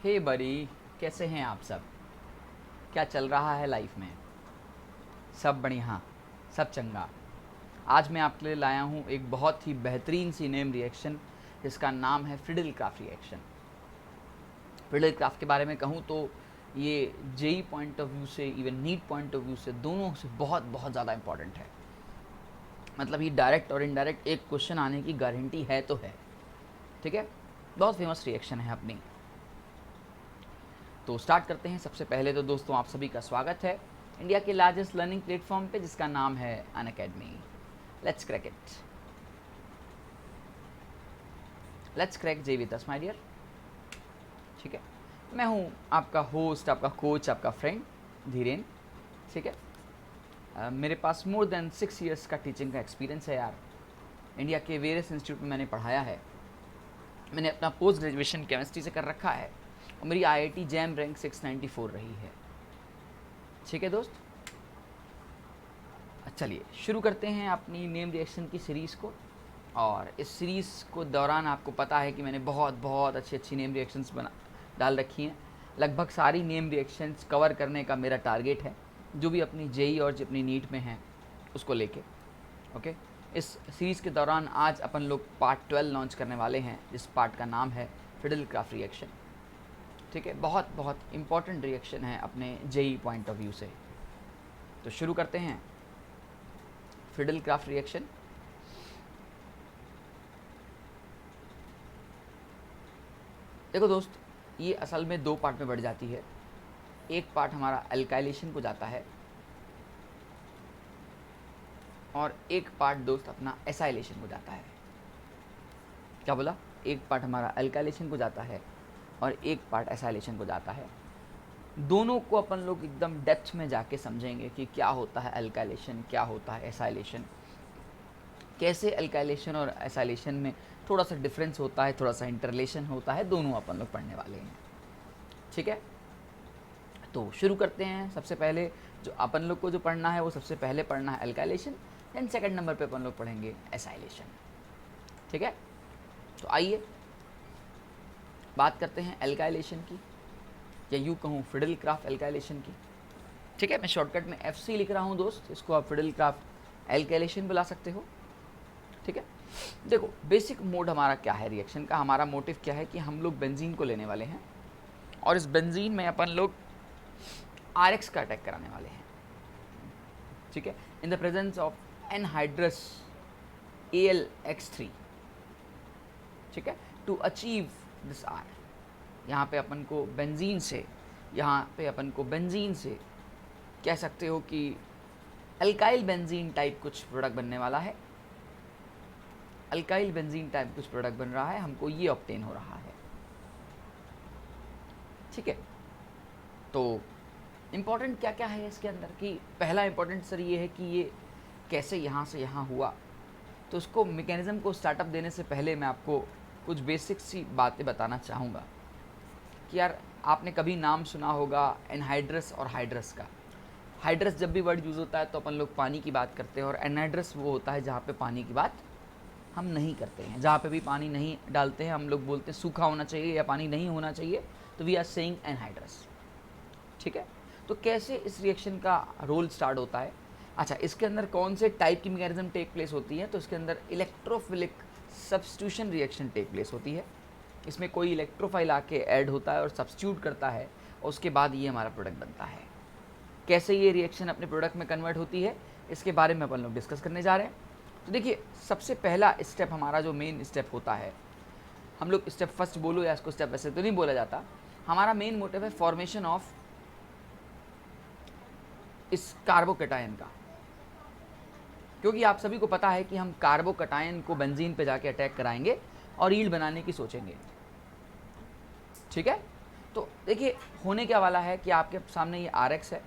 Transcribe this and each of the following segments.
हे बड़ी, कैसे हैं आप सब? क्या चल रहा है लाइफ में? सब बढ़िया, सब चंगा। आज मैं आपके लिए लाया हूँ एक बहुत ही बेहतरीन सी नेम रिएक्शन जिसका नाम है Friedel Crafts reaction. Friedel Crafts के बारे में कहूँ तो ये जेई पॉइंट ऑफ व्यू से, even NEET point of view से, दोनों से बहुत बहुत ज़्यादा इंपॉर्टेंट है। मतलब ये डायरेक्ट और इनडायरेक्ट एक क्वेश्चन आने की गारंटी है तो है। ठीक है, बहुत फेमस रिएक्शन है अपनी। तो स्टार्ट करते हैं। सबसे पहले तो दोस्तों आप सभी का स्वागत है इंडिया के लार्जेस्ट लर्निंग प्लेटफॉर्म पे जिसका नाम है Unacademy. Let's crack it, let's crack JEE with us my dear. ठीक है, मैं हूँ आपका होस्ट, आपका कोच, आपका फ्रेंड धीरेन। ठीक है, मेरे पास मोर देन 6 ईयर्स का टीचिंग का एक्सपीरियंस है यार। इंडिया के वेरियस इंस्टीट्यूट में मैंने पढ़ाया है। मैंने अपना पोस्ट ग्रेजुएशन केमिस्ट्री से कर रखा है और मेरी IIT जैम रैंक 694 रही है। ठीक है दोस्त, चलिए शुरू करते हैं अपनी नेम रिएक्शन की सीरीज़ को। और इस सीरीज़ को दौरान आपको पता है कि मैंने बहुत बहुत अच्छी अच्छी नेम रिएक्शंस बना डाल रखी हैं। लगभग सारी नेम रिएक्शंस कवर करने का मेरा टारगेट है, जो भी अपनी जेई और जो अपनी नीट में हैं उसको लेके। ओके, इस सीरीज़ के दौरान आज अपन लोग पार्ट 12 लॉन्च करने वाले हैं, जिस पार्ट का नाम है फिडल क्राफ्ट रिएक्शन। ठीक है, बहुत बहुत इंपॉर्टेंट रिएक्शन है अपने जेई पॉइंट ऑफ व्यू से। तो शुरू करते हैं फिडल क्राफ्ट रिएक्शन। देखो दोस्त, ये असल में 2 पार्ट में बढ़ जाती है। एक पार्ट हमारा अल्काइलेशन को जाता है और एक पार्ट दोस्त अपना एसाइलेशन को जाता है। क्या बोला? एक पार्ट हमारा अल्काइलेशन को जाता है और एक पार्ट एसाइलेशन को जाता है। दोनों को अपन लोग एकदम डेप्थ में जाके समझेंगे कि क्या होता है अल्काइलेशन, क्या होता है एसाइलेशन, कैसे अल्काइलेशन और एसाइलेशन में थोड़ा सा डिफरेंस होता है, थोड़ा सा इंटरलेशन होता है। दोनों अपन लोग पढ़ने वाले हैं। ठीक है, तो शुरू करते हैं। सबसे पहले जो अपन लोग को जो पढ़ना है वो सबसे पहले पढ़ना है अल्काइलेशन, देन सेकंड नंबर पे अपन लोग पढ़ेंगे एसाइलेशन। ठीक है, तो आइए बात करते हैं अल्काइलेशन की, या यूँ कहूँ फिडल क्राफ्ट अल्काइलेशन की। ठीक है, मैं शॉर्टकट में FC लिख रहा हूँ दोस्त, इसको आप फिडल क्राफ्ट अल्काइलेशन बुला सकते हो। ठीक है, देखो बेसिक मोड हमारा क्या है रिएक्शन का। हमारा मोटिव क्या है कि हम लोग बेंजीन को लेने वाले हैं और इस बेंजीन में अपन लोग RX का अटैक कराने वाले हैं। ठीक है, in the presence of anhydrous AlX3। ठीक है, टू अचीव दिस R, यहाँ पे अपन को बेंजीन से कह सकते हो कि अल्काइल बेंजीन टाइप कुछ प्रोडक्ट बनने वाला है। अल्काइल बेंजीन टाइप कुछ प्रोडक्ट बन रहा है, हमको ये ऑब्टेन हो रहा है। ठीक है, तो इम्पॉर्टेंट क्या क्या है इसके अंदर कि पहला इम्पॉर्टेंट सर ये है कि ये कैसे यहाँ से यहाँ हुआ। तो उसको मैकेनिज़्म को स्टार्टअप देने से पहले मैं आपको कुछ बेसिक सी बातें बताना चाहूँगा कि यार आपने कभी नाम सुना होगा एनहाइड्रस और हाइड्रस का। हाइड्रस जब भी वर्ड यूज़ होता है तो अपन लोग पानी की बात करते हैं, और एनहाइड्रस वो होता है जहाँ पे पानी की बात हम नहीं करते हैं। जहाँ पे भी पानी नहीं डालते हैं हम लोग बोलते हैं सूखा होना चाहिए या पानी नहीं होना चाहिए, तो वी आर सेइंग एनहाइड्रस। ठीक है, तो कैसे इस रिएक्शन का रोल स्टार्ट होता है। अच्छा, इसके अंदर कौन से टाइप की मैकेनिज्म टेक प्लेस होती है, तो इसके अंदर electrophilic substitution reaction take place होती है। इसमें कोई इलेक्ट्रोफाइल आके ऐड होता है और सब्स्टिट्यूट करता है, और उसके बाद ये हमारा प्रोडक्ट बनता है। कैसे ये रिएक्शन अपने प्रोडक्ट में कन्वर्ट होती है, इसके बारे में अपन लोग डिस्कस करने जा रहे हैं। तो देखिए, सबसे पहला स्टेप हमारा जो मेन स्टेप होता है, हम लोग स्टेप फर्स्ट बोलो या इसको स्टेप वैसे तो नहीं बोला जाता, हमारा मेन मोटिव है फॉर्मेशन ऑफ इस कार्बोकैटायन का। क्योंकि आप सभी को पता है कि हम कार्बोकैटायन को बेंजीन पे जाके अटैक कराएंगे और ईल्ड बनाने की सोचेंगे। ठीक है, तो देखिए होने क्या वाला है कि आपके सामने ये RX है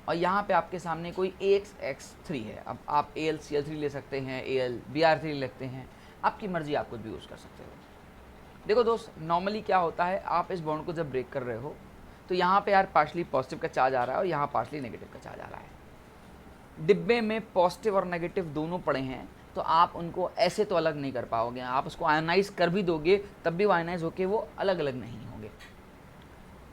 और यहाँ पे आपके सामने कोई AXX3 है। अब आप AlCl3 ले सकते हैं, AlBr3 ले सकते हैं, आपकी मर्जी, आप कुछ भी यूज़ कर सकते हो। देखो दोस्त, नॉर्मली क्या होता है, आप इस बॉन्ड को जब ब्रेक कर रहे हो तो यहाँ पे यार पार्शली पॉजिटिव का चार्ज आ रहा है और यहाँ पार्शली नेगेटिव का चार्ज आ रहा है। डिब्बे में पॉजिटिव और नेगेटिव दोनों पड़े हैं, तो आप उनको ऐसे तो अलग नहीं कर पाओगे। आप उसको आयोनाइज कर भी दोगे तब भी वो आयोनाइज होके वो अलग अलग नहीं होंगे।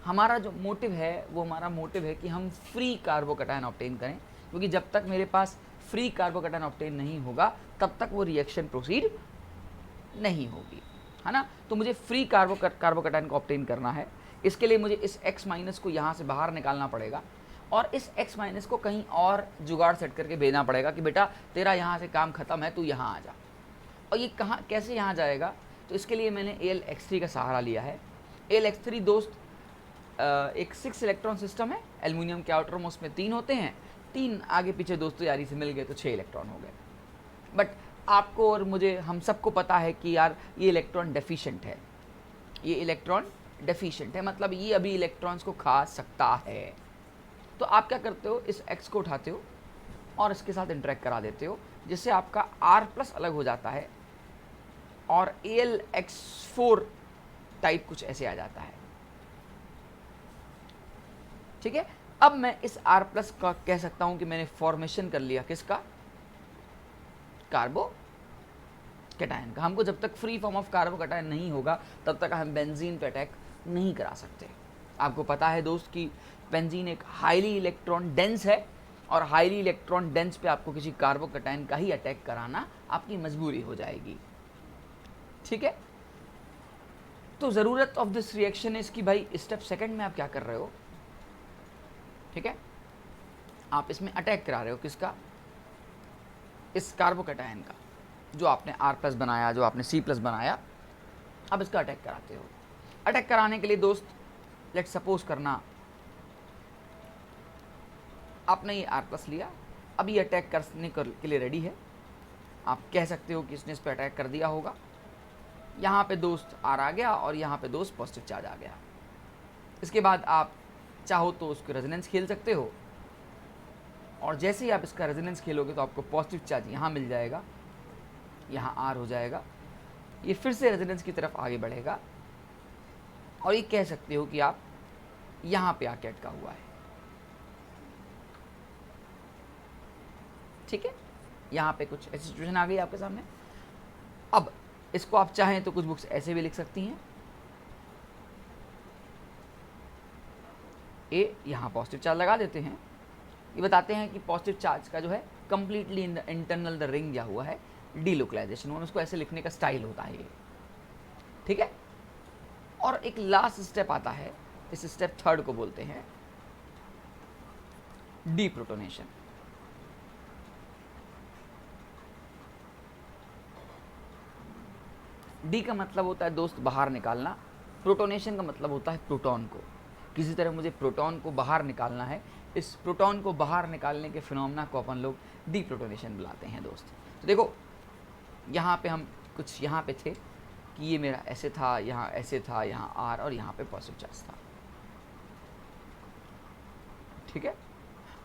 हमारा जो मोटिव है वो हमारा मोटिव है कि हम फ्री कार्बोकैटायन ऑब्टेन करें, क्योंकि जब तक मेरे पास फ्री कार्बोकैटायन ऑब्टेन नहीं होगा तब तक वो रिएक्शन प्रोसीड नहीं होगी, है ना। तो मुझे फ्री कार्बोकैटायन को ऑब्टेन करना है। इसके लिए मुझे इस X माइनस को यहाँ से बाहर निकालना पड़ेगा और इस X माइनस को कहीं और जुगाड़ सेट करके भेजना पड़ेगा कि बेटा तेरा यहाँ से काम खत्म है, तू यहाँ आ जा। और ये कहाँ कैसे यहाँ जाएगा, तो इसके लिए मैंने AlX3 का सहारा लिया है। AlX3 दोस्त एक 6 इलेक्ट्रॉन सिस्टम है। एल्युमिनियम के आउटर मोस्ट में 3 होते हैं, 3 आगे पीछे दोस्तों यारी से मिल गए तो 6 इलेक्ट्रॉन हो गए। बट आपको और मुझे, हम सबको पता है कि यार ये इलेक्ट्रॉन डेफिशिएंट है, ये इलेक्ट्रॉन डेफिशिएंट है, मतलब ये अभी इलेक्ट्रॉन्स को खा सकता है। तो आप क्या करते हो, इस X को उठाते हो और इसके साथ इंटरेक्ट करा देते हो, जिससे आपका R+ अलग हो जाता है और AlX4 टाइप कुछ ऐसे आ जाता है। ठीक है, अब मैं इस R+ का कह सकता हूं कि मैंने फॉर्मेशन कर लिया किसका, कार्बोकैटायन का। हमको जब तक फ्री फॉर्म ऑफ कार्बोकैटायन नहीं होगा तब तक हम बेंजीन पे अटैक नहीं करा सकते। आपको पता है दोस्त कि बेंजीन एक हाईली इलेक्ट्रॉन डेंस है और हाईली इलेक्ट्रॉन डेंस पे आपको किसी कार्बोकैटायन का ही अटैक कराना आपकी मजबूरी हो जाएगी। ठीक है, तो ज़रूरत ऑफ दिस रिएक्शन इज कि भाई स्टेप सेकंड में आप क्या कर रहे हो, ठीक है, आप इसमें अटैक करा रहे हो किसका, इस कार्बोकैटायन का, जो आपने R+ बनाया, जो आपने C+ बनाया, अब इसका अटैक कराते हो। अटैक कराने के लिए दोस्त लेट्स सपोज करना आपने ये R+ लिया, अब ये अटैक करने के लिए रेडी है। आप कह सकते हो कि इसने इस पर अटैक कर दिया होगा। यहाँ पे दोस्त R आ गया और यहाँ पे दोस्त पॉजिटिव चार्ज आ गया। इसके बाद आप चाहो तो उसको रेजोनेंस खेल सकते हो और जैसे ही आप इसका रेजोनेंस खेलोगे तो आपको पॉजिटिव चार्ज यहाँ मिल जाएगा, यहाँ R हो जाएगा, ये फिर से रेजोनेंस की तरफ आगे बढ़ेगा और ये कह सकते हो कि आप यहाँ पे आके अटका हुआ है। ठीक है, यहाँ पे कुछ ऐसी सिचुएशन आ गई आपके सामने। अब इसको आप चाहें तो कुछ बुक्स ऐसे भी लिख सकती हैं, ए यहाँ पॉजिटिव चार्ज लगा देते हैं, ये बताते हैं कि पॉजिटिव चार्ज का जो है कंप्लीटली इंटरनल द रिंग दिया हुआ है, डीलोकलाइजेशन, उसको ऐसे लिखने का स्टाइल होता है ये। ठीक है, और एक लास्ट स्टेप आता है, इस स्टेप थर्ड को बोलते हैं डीप्रोटोनेशन। डी का मतलब होता है दोस्त बाहर निकालना, प्रोटोनेशन का मतलब होता है प्रोटॉन को, किसी तरह मुझे प्रोटॉन को बाहर निकालना है। इस प्रोटॉन को बाहर निकालने के फिनोमेना को अपन लोग डीप्रोटोनेशन बुलाते हैं दोस्त। तो देखो यहाँ पे हम कुछ यहाँ पे थे कि ये मेरा ऐसे था, यहाँ ऐसे था, यहाँ R और यहाँ पे पॉजिटिव चार्ज था। ठीक है,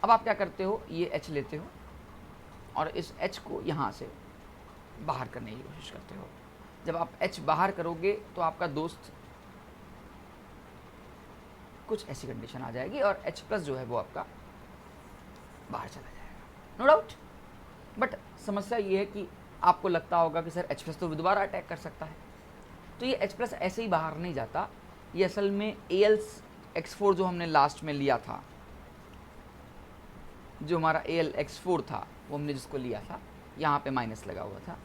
अब आप क्या करते हो, ये H लेते हो और इस H को यहाँ से बाहर करने की कोशिश करते हो। जब आप H बाहर करोगे तो आपका दोस्त कुछ ऐसी कंडीशन आ जाएगी और H+ जो है वो आपका बाहर चला जाएगा, नो डाउट। बट समस्या ये है कि आपको लगता होगा कि सर H+ तो दोबारा अटैक कर सकता है, तो ये H+ ऐसे ही बाहर नहीं जाता। ये असल में AlX4 जो हमने लास्ट में लिया था, जो हमारा AlX4 था वो हमने जिसको लिया था, यहाँ पे माइनस लगा हुआ था।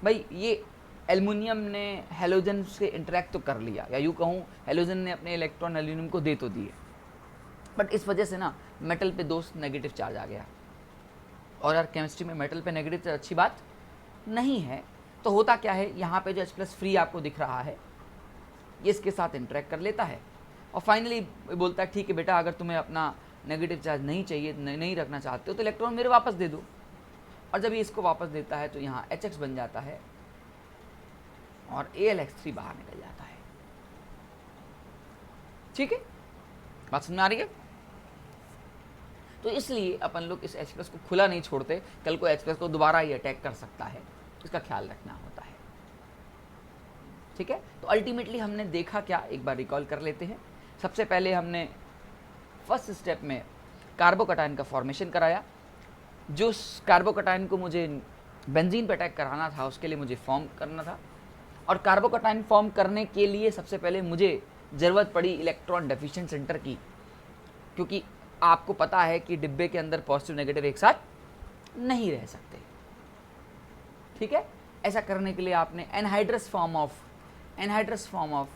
भाई ये एल्युमिनियम ने हेलोजन से इंटरेक्ट तो कर लिया, या यूँ कहूँ हेलोजन ने अपने इलेक्ट्रॉन एल्युमिनियम को दे तो दिए, बट इस वजह से ना मेटल पे दोस्त नेगेटिव चार्ज आ गया। और यार केमिस्ट्री में मेटल पे नेगेटिव चार्ज अच्छी बात नहीं है। तो होता क्या है, यहाँ पे जो H+ फ्री आपको दिख रहा है ये इसके साथ इंटरेक्ट कर लेता है और फाइनली बोलता है ठीक है बेटा, अगर तुम्हें अपना नेगेटिव चार्ज नहीं चाहिए, नहीं रखना चाहते हो तो इलेक्ट्रॉन मेरे वापस दे दो। और जब ये इसको वापस देता है तो यहाँ HX बन जाता है और AlX3 बाहर निकल जाता है। ठीक है, बात समझ में आ रही है। तो इसलिए अपन लोग इस H+ को खुला नहीं छोड़ते, कल को H+ को दोबारा ही अटैक कर सकता है, इसका ख्याल रखना होता है। ठीक है, तो अल्टीमेटली हमने देखा क्या, एक बार रिकॉल कर लेते हैं। सबसे पहले हमने फर्स्ट स्टेप में कार्बोकैटायन का फॉर्मेशन कराया। जो कार्बोकैटायन को मुझे बेंजीन पे अटैक कराना था उसके लिए मुझे फॉर्म करना था, और कार्बोकैटायन फॉर्म करने के लिए सबसे पहले मुझे ज़रूरत पड़ी इलेक्ट्रॉन डेफिशिएंट सेंटर की, क्योंकि आपको पता है कि डिब्बे के अंदर पॉजिटिव नेगेटिव एक साथ नहीं रह सकते। ठीक है, ऐसा करने के लिए आपने एनहाइड्रस फॉर्म ऑफ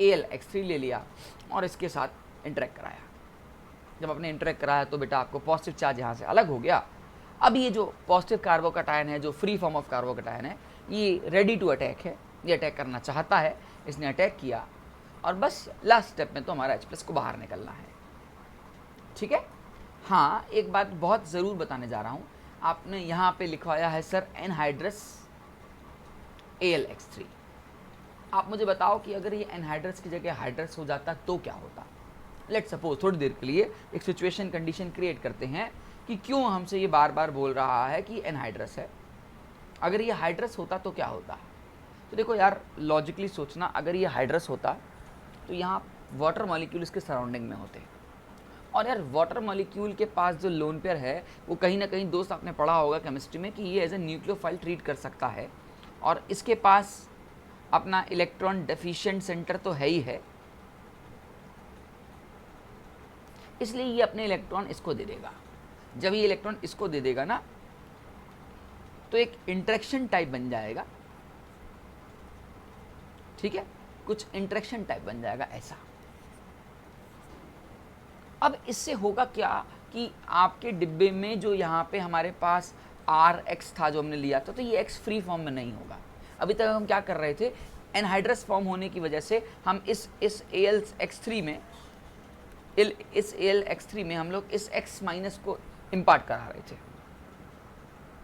AlX3 ले लिया और इसके साथ इंटरेक्ट कराया। जब आपने इंटरेक्ट कराया तो बेटा आपको पॉजिटिव चार्ज यहाँ से अलग हो गया। अब ये जो पॉजिटिव कार्बोकैटायन है, जो फ्री फॉर्म ऑफ कार्बोकैटायन है, ये रेडी टू अटैक है, ये अटैक करना चाहता है, इसने अटैक किया और बस लास्ट स्टेप में तो हमारा H+ को बाहर निकलना है। ठीक है। हाँ, एक बात बहुत ज़रूर बताने जा रहा हूँ, आपने यहाँ पे लिखवाया है सर एनहाइड्रस AlX3। आप मुझे बताओ कि अगर ये एनहाइड्रस की जगह हाइड्रस हो जाता तो क्या होता। लेट्स सपोज थोड़ी देर के लिए एक सिचुएशन कंडीशन क्रिएट करते हैं कि क्यों हमसे ये बार बार बोल रहा है कि एनहाइड्रस है, अगर ये हाइड्रस होता तो क्या होता। तो देखो यार, लॉजिकली सोचना, अगर ये हाइड्रस होता तो यहाँ वाटर मॉलिक्यूल इसके सराउंडिंग में होते, और यार वाटर मॉलिक्यूल के पास जो लोन पेयर है वो कहीं ना कहीं, दोस्त आपने पढ़ा होगा केमिस्ट्री में कि ये एज ए न्यूक्लियोफाइल ट्रीट कर सकता है, और इसके पास अपना इलेक्ट्रॉन डेफिशिएंट सेंटर तो है ही है, इसलिए ये अपने इलेक्ट्रॉन इसको दे देगा। जब ये इलेक्ट्रॉन इसको दे देगा ना, तो एक इंटरेक्शन टाइप बन जाएगा। ठीक है, कुछ इंटरेक्शन टाइप बन जाएगा ऐसा। अब इससे होगा क्या कि आपके डिब्बे में जो यहाँ पे हमारे पास RX था जो हमने लिया था, तो ये X फ्री फॉर्म में नहीं होगा। अभी तक हम क्या कर रहे थे, एनहाइड्रस फॉर्म होने की वजह से हम इस AlX3 में हम लोग इस X- को इम्पार्ट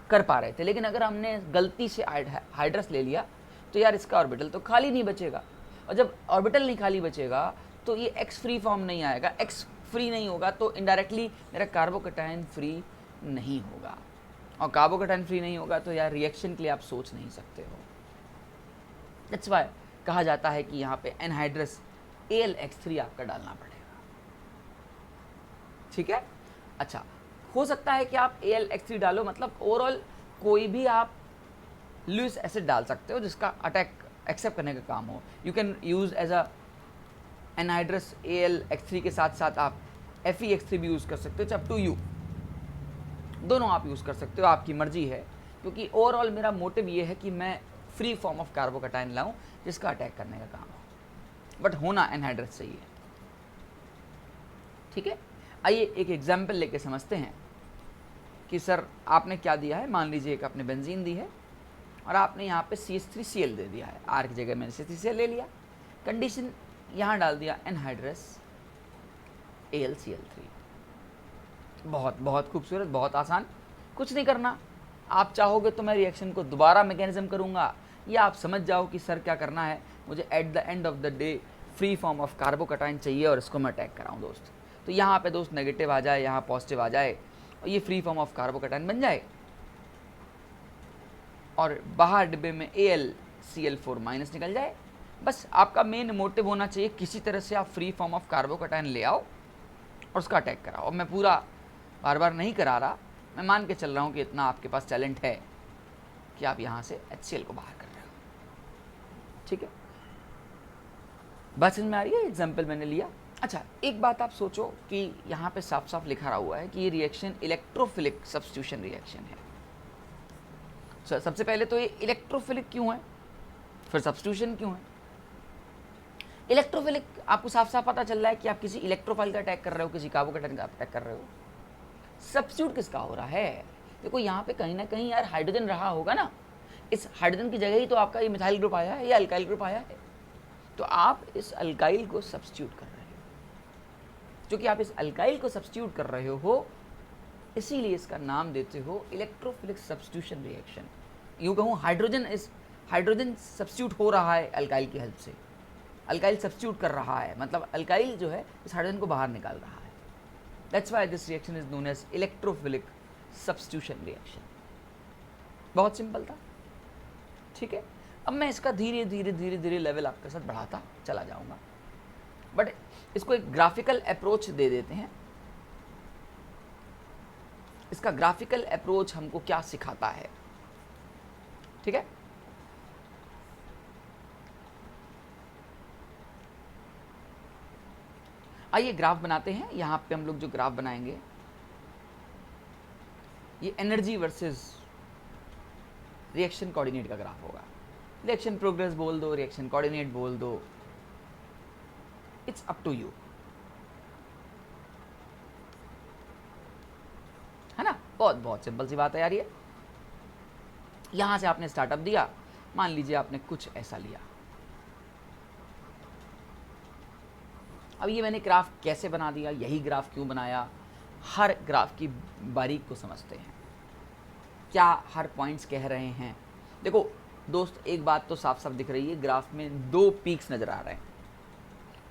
कर पा रहे थे। लेकिन अगर हमने गलती से हाइड्रस ले लिया तो यार इसका ऑर्बिटल तो खाली नहीं बचेगा, और जब ऑर्बिटल नहीं खाली बचेगा तो ये X फ्री फॉर्म नहीं आएगा। X फ्री नहीं होगा तो इनडायरेक्टली मेरा कार्बोकैटायन फ्री नहीं होगा, और कार्बोकैटायन फ्री नहीं होगा तो यार रिएक्शन के लिए आप सोच नहीं सकते हो। दैट्स वाई कहा जाता है कि यहाँ पे एनहाइड्रस AlX3 आपका डालना पड़ेगा। ठीक है। अच्छा, हो सकता है कि आप AlX3 डालो, मतलब ओवरऑल कोई भी आप लुईस एसिड डाल सकते हो जिसका अटैक एक्सेप्ट करने का काम हो। You can use as a anhydrous AlX3 के साथ साथ आप FeX3 भी यूज़ कर सकते हो, इट्स अप टू यू, दोनों आप यूज़ कर सकते हो, आपकी मर्जी है। क्योंकि ओवरऑल मेरा मोटिव ये है कि मैं फ्री फॉर्म ऑफ कार्बोकैटायन लाऊं जिसका अटैक करने का काम हो, बट होना एनहाइड्रस चाहिए। ठीक है, आइए एक एग्जाम्पल लेके समझते हैं कि सर आपने क्या दिया है। मान लीजिए एक आपने बेंजीन दी है और आपने यहाँ पे CH3Cl दे दिया है, R की जगह मैंने CH3Cl ले लिया, कंडीशन यहाँ डाल दिया एनहाइड्रस AlCl3। बहुत बहुत खूबसूरत, बहुत आसान, कुछ नहीं करना। आप चाहोगे तो मैं रिएक्शन को दोबारा मैकेनिज्म करूँगा, या आप समझ जाओ कि सर क्या करना है, मुझे at the end of the day free form of carbocation चाहिए और इसको मैं अटैक कराऊँ दोस्त। तो यहाँ पे दोस्त नेगेटिव आ जाए, यहाँ पॉजिटिव आ जाए, और ये फ्री फॉर्म ऑफ कार्बोकैटायन बन जाए, और बाहर डिब्बे में AlCl4- निकल जाए। बस आपका मेन मोटिव होना चाहिए किसी तरह से आप फ्री फॉर्म ऑफ कार्बोकैटायन ले आओ और उसका अटैक कराओ। और मैं पूरा बार बार नहीं करा रहा, मैं मान के चल रहा हूँ कि इतना आपके पास टैलेंट है कि आप यहाँ से HCl को बाहर कर रहे हो। ठीक है, बात समझ में आ रही है? एग्जाम्पल मैंने लिया। अच्छा, एक बात आप सोचो कि यहाँ पे साफ साफ लिखा हुआ है कि ये रिएक्शन इलेक्ट्रोफिलिक सब्स्टिट्यूशन रिएक्शन है। सबसे पहले तो ये इलेक्ट्रोफिलिक क्यों है, फिर सब्स्टिट्यूशन क्यों है। इलेक्ट्रोफिलिक आपको साफ साफ पता चल रहा है कि आप किसी इलेक्ट्रोफाइल का अटैक कर रहे हो, किसी कार्बोकैटायन का अटैक कर रहे हो। सब्स्टिट्यूट किसका हो रहा है, देखो यहाँ पे कहीं ना कहीं यार हाइड्रोजन रहा होगा ना, इस हाइड्रोजन की जगह ही तो आपका ये मिथाइल ग्रुप आया है, ये अल्काइल ग्रुप आया है, तो आप इस अल्काइल को सब्स्टिट्यूट कर रहे हो। क्योंकि आप इस अल्काइल को सब्स्टिट्यूट कर रहे हो, इसीलिए इसका नाम देते हो इलेक्ट्रोफिलिक सब्स्टिट्यूशन रिएक्शन। यूँ कहूँ हाइड्रोजन सब्स्टिट्यूट हो रहा है अल्काइल की हेल्प से, अल्काइल सब्स्टिट्यूट कर रहा है, मतलब अल्काइल जो है इस हाइड्रोजन को बाहर निकाल रहा है। That's why this reaction is known as electrophilic substitution reaction. बहुत सिंपल था। ठीक है, अब मैं इसका धीरे धीरे लेवल आपके साथ बढ़ाता चला जाऊंगा, बट इसको एक ग्राफिकल अप्रोच दे देते हैं। इसका ग्राफिकल अप्रोच हमको क्या सिखाता है। ठीक है, आइए ग्राफ बनाते हैं। यहाँ पे हम लोग जो ग्राफ बनाएंगे ये एनर्जी वर्सेस रिएक्शन कोऑर्डिनेट का ग्राफ होगा। रिएक्शन प्रोग्रेस बोल दो, रिएक्शन कोऑर्डिनेट बोल दो, इट्स अप टू यू, है ना। बहुत बहुत सिंपल सी बात है यार ये। यहां से आपने स्टार्टअप दिया, मान लीजिए आपने कुछ ऐसा लिया। अब ये मैंने ग्राफ कैसे बना दिया, यही ग्राफ क्यों बनाया, हर ग्राफ की बारीक को समझते हैं, क्या हर पॉइंट्स कह रहे हैं। देखो दोस्त, एक बात तो साफ साफ दिख रही है, ग्राफ में दो पीक्स नज़र आ रहे हैं।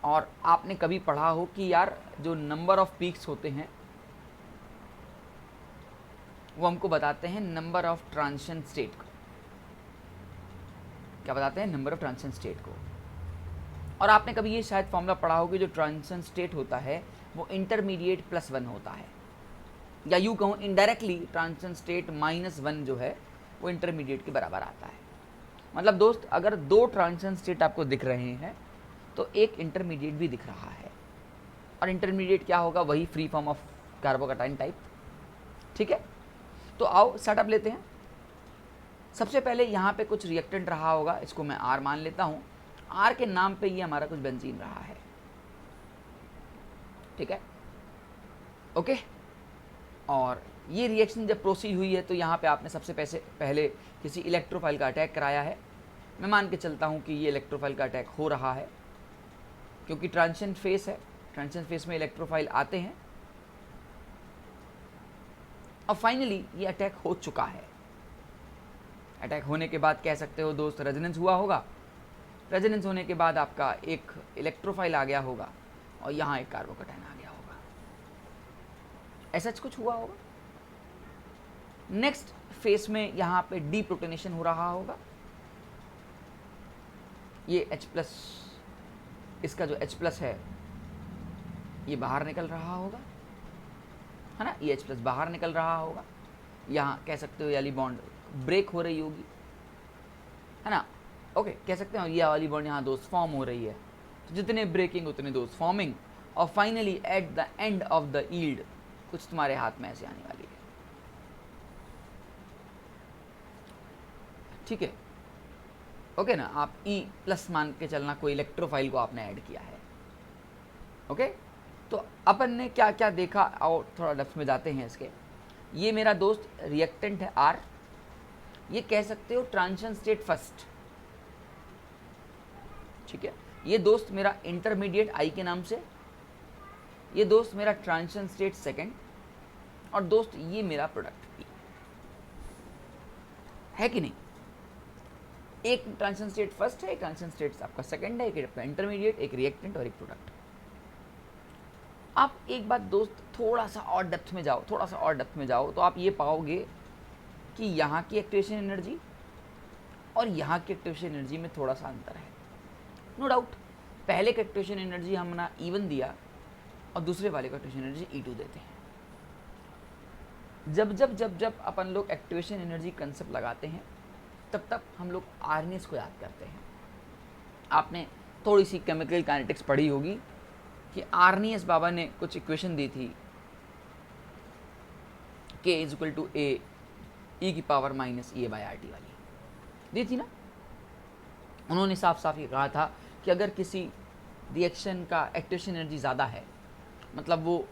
और आपने कभी पढ़ा हो कि यार जो नंबर ऑफ पीक्स होते हैं वो हमको बताते हैं नंबर ऑफ ट्रांजिशन स्टेट को। क्या बताते हैं? नंबर ऑफ ट्रांजिशन स्टेट को। और आपने कभी ये शायद फॉर्मूला पढ़ा हो कि जो ट्रांजिशन स्टेट होता है वो इंटरमीडिएट +1 होता है, या यूँ कहूँ इनडायरेक्टली ट्रांजिशन स्टेट -1 जो है वो इंटरमीडिएट के बराबर आता है। मतलब दोस्त, अगर दो ट्रांजिशन स्टेट आपको दिख रहे हैं तो एक इंटरमीडिएट भी दिख रहा है। और इंटरमीडिएट क्या होगा? वही free form of carbocation type. ठीक है, तो आओ सेटअप लेते हैं। सबसे पहले यहाँ पे कुछ रिएक्टेंट रहा होगा, इसको मैं R मान लेता हूँ। R के नाम पे ये हमारा कुछ बेंजीन रहा है। ठीक है, ओके। और ये रिएक्शन जब प्रोसीड हुई है तो यहाँ पे आपने सबसे पहले किसी इलेक्ट्रोफाइल का अटैक कराया है। मैं मान के चलता हूँ कि ये इलेक्ट्रोफाइल का अटैक हो रहा है, क्योंकि ट्रांजिशन फेस है, ट्रांजिशन फेस में इलेक्ट्रोफाइल आते हैं। और फाइनली ये अटैक हो चुका है। अटैक होने के बाद कह सकते हो दोस्त रेजोनेंस हुआ होगा। रेजोनेंस होने के बाद आपका एक इलेक्ट्रोफाइल आ गया होगा और यहाँ एक कार्बोकैटायन आ गया होगा। ऐसा कुछ हुआ होगा। नेक्स्ट फेस में यहाँ पे डीप्रोटोनेशन हो रहा होगा। ये H+, इसका जो H+ है ये बाहर निकल रहा होगा, है ना। ये H+ बाहर निकल रहा होगा। यहाँ कह सकते हो ये वाली बॉन्ड ब्रेक हो रही होगी, है ना। ओके, कह सकते हैं ये वाली बॉन्ड यहाँ दोस्त फॉर्म हो रही है। तो जितने ब्रेकिंग उतने दोस्त फॉर्मिंग। और finally at the end of the yield कुछ तुम्हारे हाथ में ऐसे आने वाली है। ठीक है, ओके ना। आप E+ मान के चलना, कोई इलेक्ट्रोफाइल को आपने ऐड किया है। ओके, तो अपन ने क्या क्या देखा, और थोड़ा डेप्थ में जाते हैं इसके। ये मेरा दोस्त रिएक्टेंट है R। ये कह सकते हो ट्रांजिशन स्टेट फर्स्ट। ठीक है, ये दोस्त मेरा इंटरमीडिएट I के नाम से, ये दोस्त मेरा ट्रांजिशन स्टेट सेकंड, और दोस्त ये मेरा प्रोडक्ट P है कि नहीं। एक ट्रांजिशन स्टेट फर्स्ट है, एक ट्रांजिशन स्टेट आपका सेकंड है, एक आपका इंटरमीडिएट, एक रिएक्टेंट और एक प्रोडक्ट। आप एक बात दोस्त थोड़ा सा और डेप्थ में जाओ, थोड़ा सा और डेप्थ में जाओ तो आप ये पाओगे कि यहाँ की एक्टिवेशन एनर्जी और यहाँ की एक्टिवेशन एनर्जी में थोड़ा सा अंतर है। नो डाउट, पहले का एक्टिवेशन एनर्जी हमने E1 दिया और दूसरे वाले का एक्टिवेशन एनर्जी E2 देते हैं। जब अपन लोग एक्टिवेशन एनर्जी कंसेप्ट लगाते हैं तब तक हम लोग आर्नेस को याद करते हैं। आपने थोड़ी सी केमिकल काइनेटिक्स पढ़ी होगी कि आर्नियस बाबा ने कुछ इक्वेशन दी थी, K = A e⁻⁻ EA/RT वाली दी थी ना। उन्होंने साफ साफ ये कहा था कि अगर किसी रिएक्शन का एक्टिवेशन एनर्जी ज़्यादा है, मतलब वो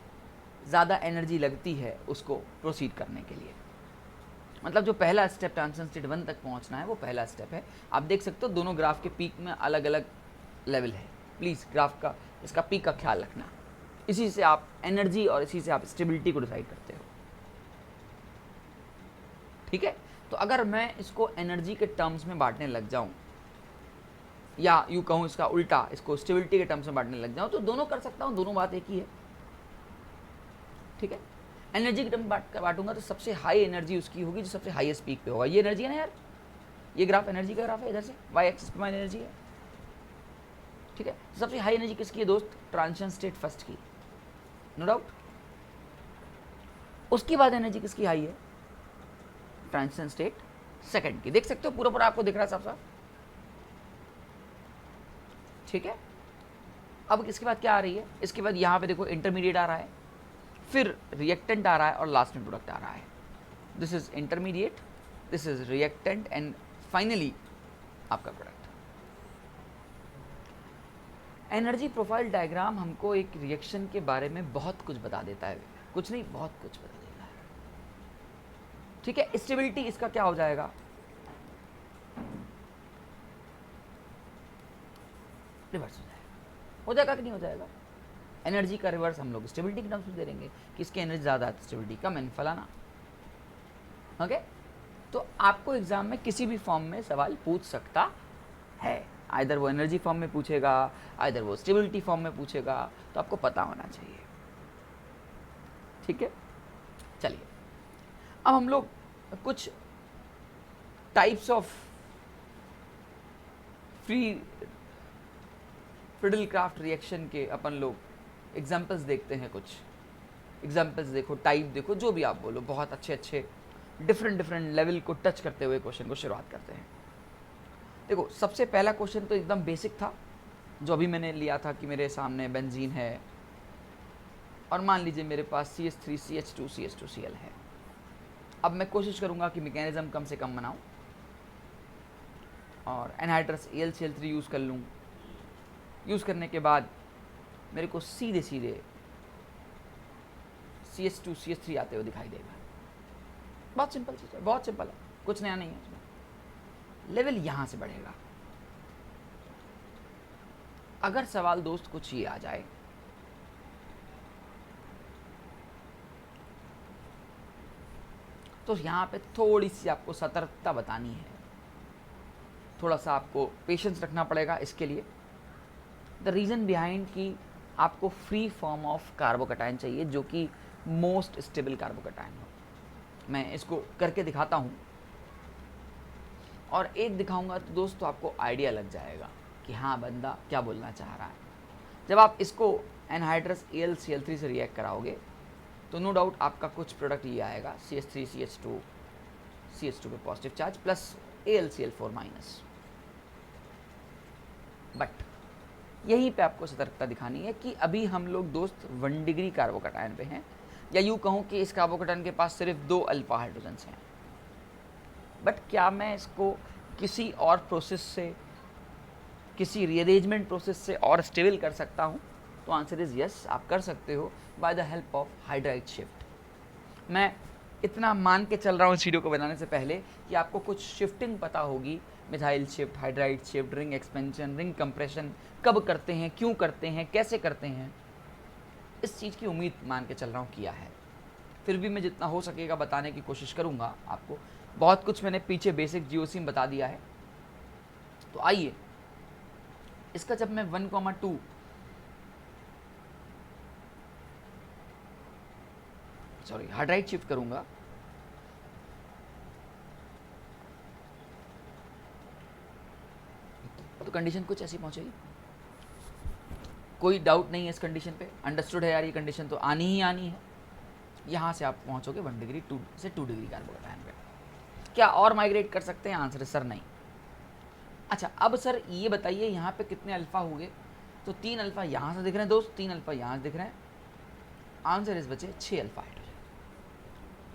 ज़्यादा एनर्जी लगती है उसको प्रोसीड करने के लिए, मतलब जो पहला स्टेप ट्रांजिशन स्टेट 1 तक पहुंचना है वो पहला स्टेप है। आप देख सकते हो दोनों ग्राफ के पीक में अलग अलग लेवल है। प्लीज़ ग्राफ का इसका पीक का ख्याल रखना। इसी से आप एनर्जी और इसी से आप स्टेबिलिटी को डिसाइड करते हो। ठीक है, तो अगर मैं इसको एनर्जी के टर्म्स में बांटने लग जाऊं, या यूँ कहूँ इसका उल्टा, इसको स्टेबिलिटी के टर्म्स में बांटने लग जाऊं, तो दोनों कर सकता हूँ, दोनों बात एक ही है। ठीक है, एनर्जी के टर्म बांटूंगा तो सबसे हाई एनर्जी उसकी होगी जो सबसे हाईएस्ट पीक पे होगा। ये एनर्जी है ना यार, ये ग्राफ एनर्जी का ग्राफ है, इधर से वाई एक्सिस पे एनर्जी है। ठीक है, तो सबसे हाई एनर्जी किसकी है दोस्त? ट्रांजिशन स्टेट फर्स्ट की, नो डाउट। उसके बाद एनर्जी किसकी हाई है? ट्रांजिशन स्टेट सेकंड की। देख सकते हो पूरा आपको दिख रहा है साफ साफ। ठीक है, अब इसके बाद क्या आ रही है, इसके बाद यहाँ पे देखो इंटरमीडिएट आ रहा है, फिर रिएक्टेंट आ रहा है और लास्ट में प्रोडक्ट आ रहा है. This is intermediate, this is reactant and finally आपका प्रोडक्ट. एनर्जी प्रोफाइल डायग्राम हमको एक रिएक्शन के बारे में बहुत कुछ बता देता है, कुछ नहीं बहुत कुछ बता देता है. ठीक है, स्टेबिलिटी इसका क्या हो जाएगा, रिवर्स हो जाएगा कि नहीं हो जाएगा. एनर्जी का रिवर्स हम लोग स्टेबिलिटी के टर्म्स में दे देंगे कि इसकी एनर्जी ज़्यादा है, स्टेबिलिटी कम है, फलाना. ओके, तो आपको एग्जाम में किसी भी फॉर्म में सवाल पूछ सकता है, आइदर वो एनर्जी फॉर्म में पूछेगा, आइदर वो स्टेबिलिटी फॉर्म में पूछेगा, तो आपको पता होना चाहिए. ठीक है, चलिए अब हम लोग कुछ types of free Friedel-craft reaction के अपन लोग एग्जाम्पल्स देखते हैं. कुछ एग्जाम्पल्स देखो, टाइप देखो, जो भी आप बोलो, बहुत अच्छे अच्छे डिफरेंट लेवल को टच करते हुए क्वेश्चन को शुरुआत करते हैं. देखो सबसे पहला क्वेश्चन तो एकदम बेसिक था, जो अभी मैंने लिया था कि मेरे सामने बेंजीन है और मान लीजिए मेरे पास CH3 CH2 CH2 Cl है. अब मैं कोशिश करूंगा कि मैकेनिज्म कम से कम बनाऊं और एनहाइड्रस AlCl3 यूज़ कर लूँ. यूज़ करने के बाद मेरे को सीधे CH2 CH3 आते हुए दिखाई देगा. बहुत सिंपल चीज़ है, बहुत सिंपल है, कुछ नया नहीं है इसमें. लेवल यहाँ से बढ़ेगा. अगर सवाल दोस्त कुछ ये आ जाए, तो यहाँ पे थोड़ी सी आपको सतर्कता बतानी है, थोड़ा सा आपको पेशेंस रखना पड़ेगा इसके लिए. द रीज़न बिहाइंड कि आपको फ्री फॉर्म ऑफ कार्बोकटायन चाहिए जो कि मोस्ट स्टेबल कार्बोकटायन हो. मैं इसको करके दिखाता हूँ और एक दिखाऊंगा तो दोस्तों आपको आइडिया लग जाएगा कि हाँ बंदा क्या बोलना चाह रहा है. जब आप इसको एनहाइड्रस AlCl3 से रिएक्ट कराओगे तो नो डाउट आपका कुछ प्रोडक्ट ये आएगा, CH3 CH2 पे positive charge plus AlCl4 minus. But यहीं पे आपको सतर्कता दिखानी है कि अभी हम लोग दोस्त 1 डिग्री कार्बोकटायन पे हैं, या यूँ कहूँ कि इस कार्बोकटायन के पास सिर्फ 2 अल्फा हाइड्रोजन्स हैं. बट क्या मैं इसको किसी और प्रोसेस से, किसी रीअरेंजमेंट प्रोसेस से और स्टेबल कर सकता हूँ? तो आंसर इज़ यस, आप कर सकते हो by the help of hydride shift. मैं इतना मान के चल रहा हूँ इस वीडियो को बनाने से पहले कि आपको कुछ शिफ्टिंग पता होगी, methyl shift, hydride shift, ring expansion, ring compression कब करते हैं, क्यों करते हैं, कैसे करते हैं, इस चीज़ की उम्मीद मान के चल रहा हूँ किया है. फिर भी मैं जितना हो सकेगा बताने की कोशिश करूँगा आपको. बहुत कुछ मैंने पीछे बेसिक जीओसी में बता दिया है. तो आइए इसका जब मैं 1,2 हाइड्राइड शिफ्ट करूँगा तो कंडीशन कुछ ऐसी पहुँचेगी. कोई डाउट नहीं है इस कंडीशन पे, अंडरस्टूड है यार, ये कंडीशन तो आनी ही आनी है. यहाँ से आप पहुँचोगे 1 डिग्री 2 डिग्री कार्बोकटायन पे. क्या और माइग्रेट कर सकते हैं? आंसर है सर नहीं. अच्छा अब सर ये बताइए यहाँ पे कितने अल्फा होंगे? तो 3 अल्फा यहाँ से दिख रहे हैं दोस्त, 3 अल्फा यहाँ से दिख रहे हैं. आंसर इस बचे 6 अल्फा हाइड्रोजन.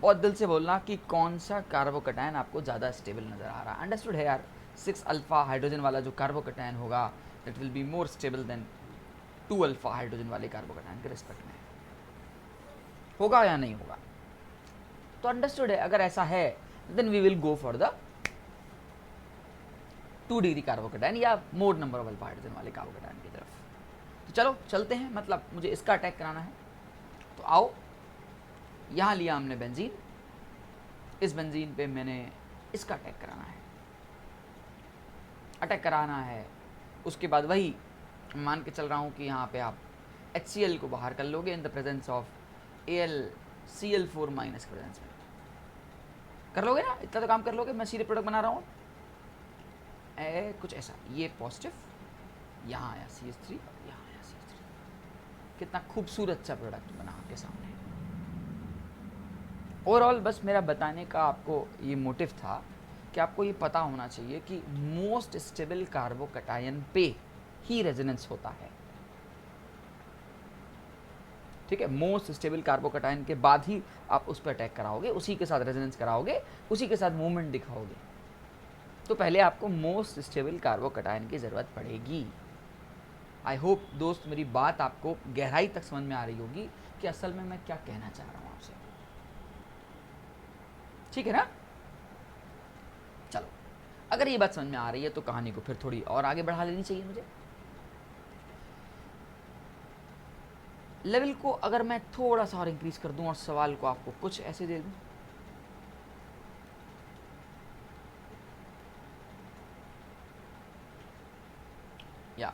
बहुत दिल से बोलना कि कौन सा कार्बोकटायन आपको ज़्यादा स्टेबल नज़र आ रहा है. अंडरस्टूड है यार, 6 अल्फा हाइड्रोजन वाला जो कार्बोकटायन होगा that will be more stable then 2 alpha hydrogen वाले कार्बोकटायन के रिस्पेक्ट में. होगा या नहीं होगा? तो अंडरस्टूड है, अगर ऐसा है then we will go for the 2 degree carbocation या more number of alpha hydrogen वाले कार्बोकटायन की तरफ. तो चलो चलते हैं, मतलब मुझे इसका अटैक कराना है. तो आओ, यहाँ लिया हमने बेंजीन, इस बेंजीन पे मैंने इसका अटैक कराना है. उसके बाद वही मान के चल रहा हूँ कि यहाँ पे आप HCl को बाहर कर लोगे in the presence of AlCl4 minus के प्रेजेंस में. कर लोगे ना, इतना तो काम कर लोगे. मैं सीधे प्रोडक्ट बना रहा हूँ कुछ ऐसा, ये पॉजिटिव, यहाँ आया CH3, यहाँ आया CH3. कितना खूबसूरत सा प्रोडक्ट बना आपके सामने. ओवरऑल बस मेरा बताने का आपको ये मोटिव था कि आपको ये पता होना चाहिए कि मोस्ट स्टेबल कार्बोकटायन पे ही रेजोनेंस होता है. ठीक है, मोस्ट स्टेबल कार्बोकटायन के बाद ही आप उस पर अटैक कराओगे, उसी के साथ रेजोनेंस कराओगे, उसी के साथ मूवमेंट दिखाओगे। तो पहले आपको मोस्ट स्टेबल कार्बोकटायन की ज़रूरत पड़ेगी। आई होप दोस्त मेरी बात आपको गहराई तक समझ में आ रही होगी कि असल में मैं क्या कहना चाह रहा हूँ आपसे, ठीक है ना। चलो, अगर ये बात समझ में आ रही है तो कहानी को फिर थोड़ी और आगे बढ़ा लेनी चाहिए मुझे। लेवल को अगर मैं थोड़ा सा और इंक्रीज कर दूं और सवाल को आपको कुछ ऐसे दे दूं, या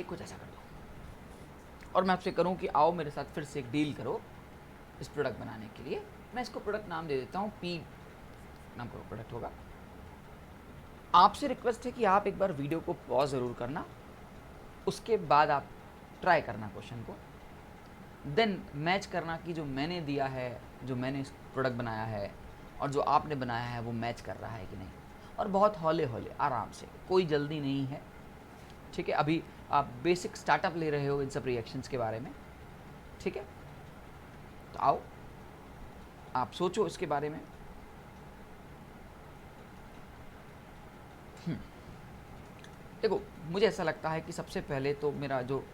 कुछ ऐसा कर दो और मैं आपसे करूं कि आओ मेरे साथ फिर से एक डील करो इस प्रोडक्ट बनाने के लिए। मैं इसको प्रोडक्ट नाम दे देता हूं, पी नाम का प्रोडक्ट होगा। आपसे रिक्वेस्ट है कि आप एक बार वीडियो को पॉज ज़रूर करना, उसके बाद आप ट्राई करना क्वेश्चन को, देन मैच करना कि जो मैंने दिया है, जो मैंने इस प्रोडक्ट बनाया है और जो आपने बनाया है वो मैच कर रहा है कि नहीं। और बहुत हौले हौले आराम से, कोई जल्दी नहीं है, ठीक है। अभी आप बेसिक स्टार्टअप ले रहे हो इन सब रिएक्शंस के बारे में, ठीक है। तो आओ आप सोचो इसके बारे में। देखो, मुझे ऐसा लगता है कि सबसे पहले तो मेरा जो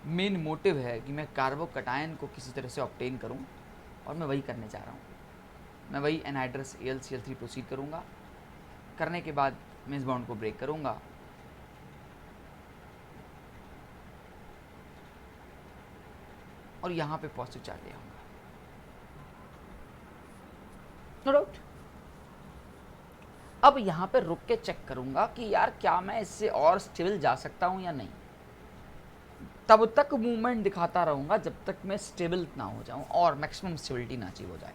मेन मोटिव है कि मैं कार्बोकटायन को किसी तरह से ऑब्टेन करूं, और मैं वही करने जा रहा हूं। मैं वही एनहाइड्रस AlCl3 प्रोसीड करूंगा। करने के बाद मैं इस बॉन्ड को ब्रेक करूंगा और यहाँ पे पॉजिटिव चार्ज ले आऊँगा, नो डाउट। अब यहाँ पे रुक के चेक करूंगा कि यार क्या मैं इससे और स्टेबल जा सकता हूँ या नहीं। तब तक मूवमेंट दिखाता रहूँगा जब तक मैं स्टेबल ना हो जाऊँ और मैक्सिमम स्टेबिलिटी ना अचीव हो जाए।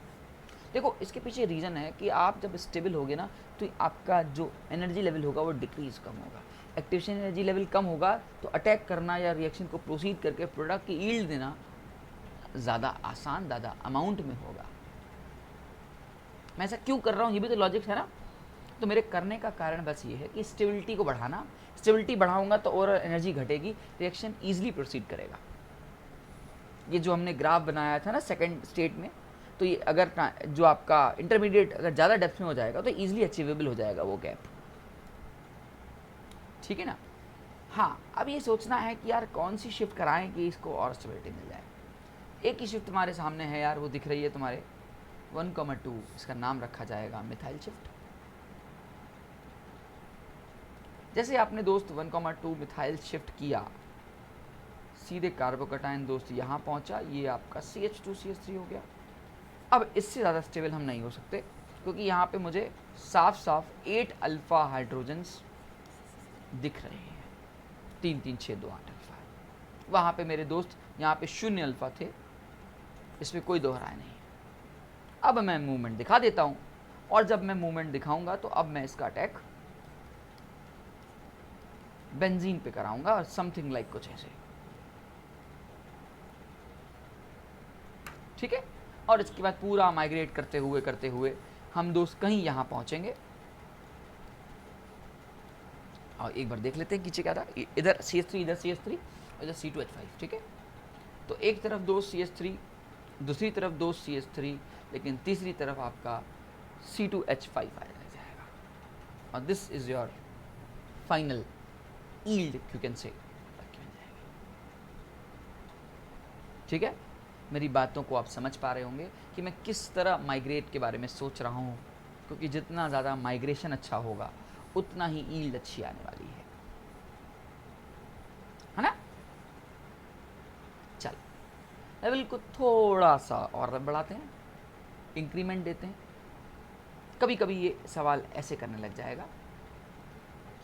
देखो, इसके पीछे रीज़न है कि आप जब स्टेबल होगे ना तो आपका जो एनर्जी लेवल होगा वो डिक्रीज कम होगा। एक्टिवेशन एनर्जी लेवल कम होगा तो अटैक करना या रिएक्शन को प्रोसीड करके प्रोडक्ट की यील्ड देना ज़्यादा आसान, ज़्यादा अमाउंट में होगा। मैं ऐसा क्यों कर रहा हूँ, ये भी तो लॉजिक है ना। तो मेरे करने का कारण बस ये है कि स्टेबिलिटी को बढ़ाना। स्टेबिलिटी बढ़ाऊंगा तो ओवरऑल एनर्जी घटेगी, रिएक्शन ईजिली प्रोसीड करेगा। ये जो हमने ग्राफ बनाया था ना सेकंड स्टेट में, तो ये अगर जो आपका इंटरमीडिएट अगर ज़्यादा डेप्थ में हो जाएगा तो ईजिली अचीवेबल हो जाएगा वो गैप, ठीक है ना। हाँ, अब ये सोचना है कि यार कौन सी शिफ्ट कराएं कि इसको और स्टेबिलिटी मिल जाए। एक ही शिफ्ट तुम्हारे सामने है यार, वो दिख रही है तुम्हारे 1,2, इसका नाम रखा जाएगा मिथाइल शिफ्ट। जैसे आपने दोस्त 1,2 मिथाइल शिफ्ट किया, सीधे कार्बोकटायन दोस्त यहाँ पहुँचा, ये आपका CH2CH3 हो गया। अब इससे ज़्यादा स्टेबल हम नहीं हो सकते क्योंकि यहाँ पे मुझे साफ साफ 8 अल्फ़ा हाइड्रोजन्स दिख रहे हैं, 3 3 6 2 8 अल्फ़ा। वहाँ पे मेरे दोस्त यहाँ पे 0 अल्फ़ा थे, इसमें कोई दो राय नहीं। अब मैं मूवमेंट दिखा देता हूँ और जब मैं मूवमेंट दिखाऊंगा तो अब मैं इसका अटैक बेंजीन पे कराऊंगा और समथिंग लाइक कुछ ऐसे, ठीक है। और इसके बाद पूरा माइग्रेट करते हुए हम दोस्त कहीं यहाँ पहुँचेंगे। और एक बार देख लेते हैं नीचे क्या था, इधर CH3, इधर CH3, इधर C2H5, ठीक है। तो एक तरफ दो CH3, दूसरी तरफ दो CH3, लेकिन तीसरी तरफ आपका C2H5 आ जाएगा। और this is your final yield, you can say, ठीक है। मेरी बातों को आप समझ पा रहे होंगे कि मैं किस तरह माइग्रेट के बारे में सोच रहा हूँ, क्योंकि जितना ज़्यादा माइग्रेशन अच्छा होगा उतना ही यील्ड अच्छी आने वाली है ना। चल, लेवल को थोड़ा सा और बढ़ाते हैं, इंक्रीमेंट देते हैं। कभी कभी ये सवाल ऐसे करने लग जाएगा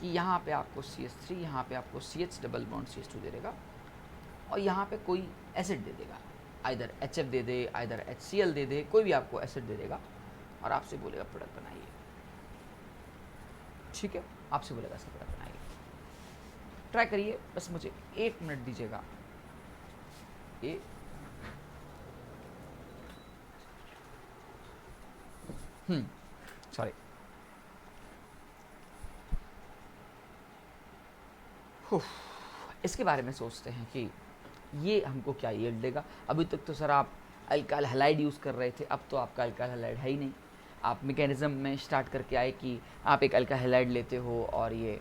कि यहाँ पे आपको CH3, यहाँ पे आपको CH डबल बॉन्ड CH2 दे देगा और यहाँ पे कोई एसिड दे देगा, आइदर HF दे दे, आइदर HCl दे दे, कोई भी आपको एसिड दे देगा और आपसे बोलेगा प्रोडक्ट बनाइए, ठीक है। आपसे बोलेगा इसका प्रोडक्ट बनाइए, ट्राई करिए, बस मुझे 1 मिनट दीजिएगा। सॉरी, उफ, इसके बारे में सोचते हैं कि ये हमको क्या यील्ड देगा। अभी तक तो सर आप अल्काइल हैलाइड यूज़ कर रहे थे, अब तो आपका अल्काइल हैलाइड है ही नहीं। आप मैकेनिज्म में स्टार्ट करके आए कि आप एक अल्काइल हैलाइड लेते हो और ये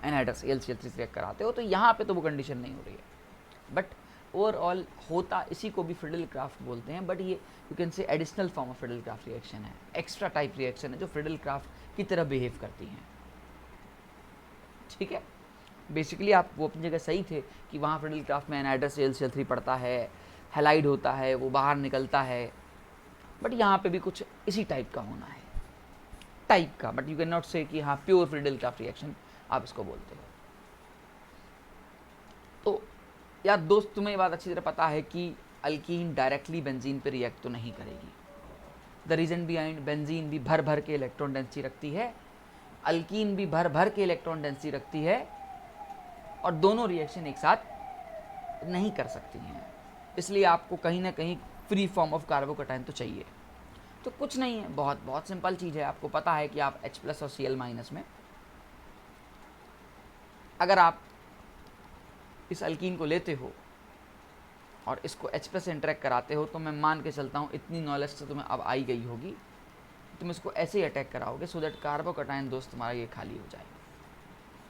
एनहाइड्रस AlCl3 से रिएक्ट कराते हो, तो यहाँ पे तो वो कंडीशन नहीं हो रही है। बट ओवरऑल होता इसी को भी फ्रिडल क्राफ्ट बोलते हैं, बट ये you can say additional form of Friedel craft reaction है, एक्स्ट्रा टाइप रिएक्शन है जो फ्रिडल क्राफ्ट की तरह बिहेव करती हैं। ठीक है, बेसिकली आप वो अपनी जगह सही थे कि वहाँ फ्रिडल क्राफ्ट में एनहाइड्रस AlCl3 पड़ता है, हैलाइड होता है, वो बाहर निकलता है, बट यहाँ पे भी कुछ इसी टाइप का होना है, टाइप का, बट यू कैन नॉट से कि हाँ प्योर फ्रिडल क्राफ्ट रिएक्शन आप इसको बोलते हो। तो यार दोस्त, तुम्हें ये बात अच्छी तरह पता है कि अल्कीन डायरेक्टली बेंजीन पे रिएक्ट तो नहीं करेगी। द रीजन बिहाइंड, बेंजीन भी भर भर के इलेक्ट्रॉन डेंसिटी रखती है, अल्कीन भी भर भर के इलेक्ट्रॉन डेंसिटी रखती है, और दोनों रिएक्शन एक साथ नहीं कर सकती हैं। इसलिए आपको कहीं ना कहीं फ्री फॉर्म ऑफ कार्बोकैटायन तो चाहिए। तो कुछ नहीं है, बहुत बहुत सिंपल चीज़ है। आपको पता है कि आप H+ और Cl- में अगर आप इस अल्कीन को लेते हो और इसको H+ से इंटरेक्ट कराते हो, तो मैं मान के चलता हूँ इतनी नॉलेज तो तुम्हें अब आई गई होगी, तुम इसको ऐसे ही अटैक कराओगे सो दैट कार्बोकैटायन दोस्त तुम्हारा ये खाली हो जाए।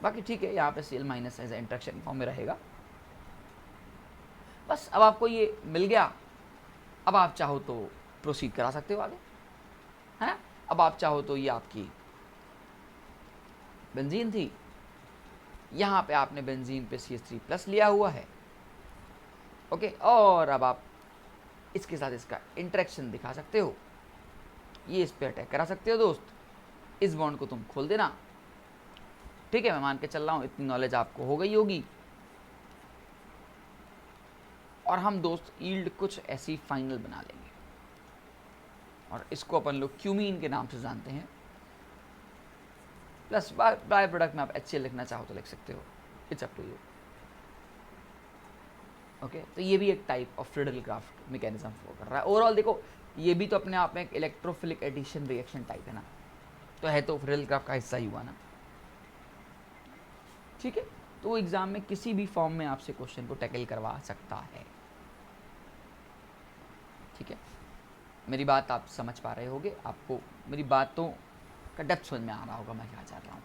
बाकी ठीक है, यहाँ पे Cl- as a interaction form में रहेगा। बस अब आपको ये मिल गया, अब आप चाहो तो प्रोसीड करा सकते हो आगे, है ना। अब आप चाहो तो ये आपकी बेंजीन थी, यहाँ पे आपने बेंजीन पे CH3+ लिया हुआ है, ओके, और अब आप इसके साथ इसका इंटरेक्शन दिखा सकते हो, ये इस पे अटैक करा सकते हो दोस्त, इस बॉन्ड को तुम खोल देना। ठीक है, मैं मान के चल रहा हूँ इतनी नॉलेज आपको हो गई होगी। और हम दोस्त यील्ड कुछ ऐसी फाइनल बना लेंगे, और इसको अपन लोग क्यूमीन के नाम से जानते हैं। प्लस बाय प्रोडक्ट में आप HCl लिखना चाहो तो लिख सकते हो, it's up to you. Okay, तो ये भी एक type of Friedel Crafts mechanism follow कर रहा है। ओवरऑल देखो, ये भी तो अपने आप में एक इलेक्ट्रोफिलिक एडिशन रिएक्शन टाइप है ना, तो है तो फ्रिडल क्राफ्ट का हिस्सा ही हुआ ना। ठीक है, तो एग्जाम में किसी भी फॉर्म में आपसे क्वेश्चन को टैकल करवा सकता है। ठीक है, मेरी बात आप समझ पा रहे होगे, आपको मेरी बातों का डेप्थ समझ में आ रहा होगा मैं क्या चाह रहा हूँ।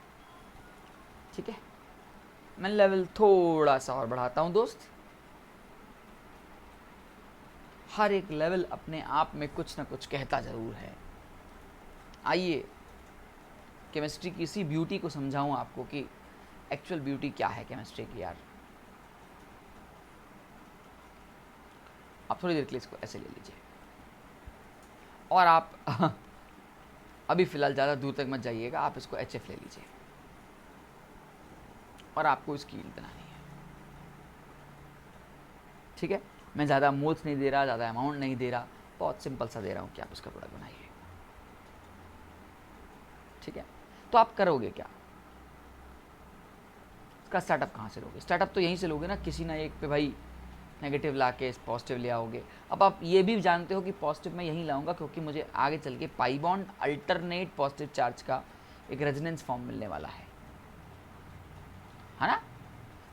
ठीक है, मैं लेवल थोड़ा सा और बढ़ाता हूँ दोस्त। हर एक लेवल अपने आप में कुछ ना कुछ कहता ज़रूर है। आइए केमिस्ट्री की इसी ब्यूटी को समझाऊँ आपको कि एक्चुअल ब्यूटी क्या है केमिस्ट्री की। यार आप थोड़ी देर के लिए इसको ऐसे ले लीजिए, और आप अभी फ़िलहाल ज़्यादा दूर तक मत जाइएगा, आप इसको HF ले लीजिए, और आपको इसकी यील्ड बनानी है। ठीक है, मैं ज़्यादा मोल्स नहीं दे रहा, ज़्यादा अमाउंट नहीं दे रहा, बहुत सिंपल सा दे रहा हूँ कि आप इसका प्रोडक्ट बनाइए। ठीक है, तो आप करोगे क्या, इसका स्टार्टअप कहाँ से लोगे? स्टार्टअप तो यहीं से लोगे ना, किसी ना एक पे भाई नेगेटिव ला के पॉजिटिव ले आओगे। अब आप ये भी जानते हो कि पॉजिटिव मैं यहीं लाऊंगा क्योंकि मुझे आगे चल के pi bond alternate positive charge का एक रेजोनेंस फॉर्म मिलने वाला है ना।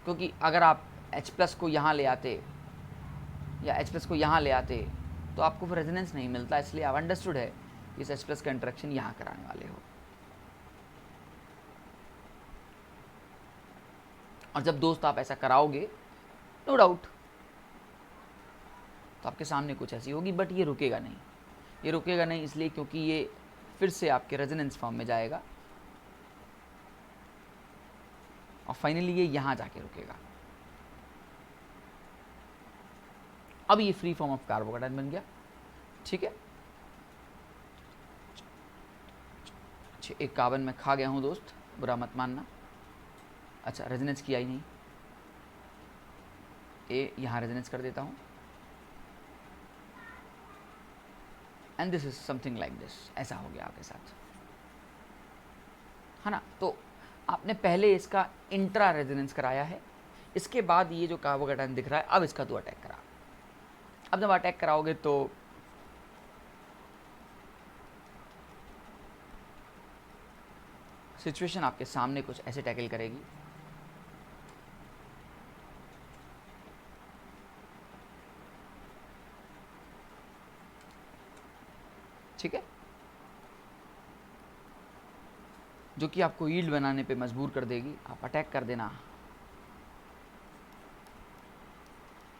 क्योंकि अगर आप H+ को यहाँ ले आते या H+ को यहाँ ले आते तो आपको फिर रेजोनेंस नहीं मिलता, इसलिए आप अंडरस्टूड है इस H+ का इंटरेक्शन यहाँ कराने वाले हो। और जब दोस्त आप ऐसा कराओगे, नो डाउट तो आपके सामने कुछ ऐसी होगी, बट ये रुकेगा नहीं। ये रुकेगा नहीं इसलिए क्योंकि ये फिर से आपके रेजोनेंस फॉर्म में जाएगा, और फाइनली ये यहाँ जाके रुकेगा। अब ये फ्री फॉर्म ऑफ कार्बोकैटायन बन गया। ठीक है, अच्छा एक कार्बन में खा गया हूँ दोस्त, बुरा मत मानना। अच्छा रेजोनेंस किया ही नहीं, ए यहाँ रेजोनेंस कर देता हूँ, and this is something like this, ऐसा हो गया आपके साथ, है ना। तो आपने पहले इसका इंट्रा रेजोनेंस कराया है, इसके बाद ये जो कार्बोकैटायन दिख रहा है अब इसका तो अटैक करा। अब जब अटैक कराओगे तो सिचुएशन आपके सामने कुछ ऐसे टैकल करेगी ठीक है, जो कि आपको यील्ड बनाने पे मजबूर कर देगी। आप अटैक कर देना।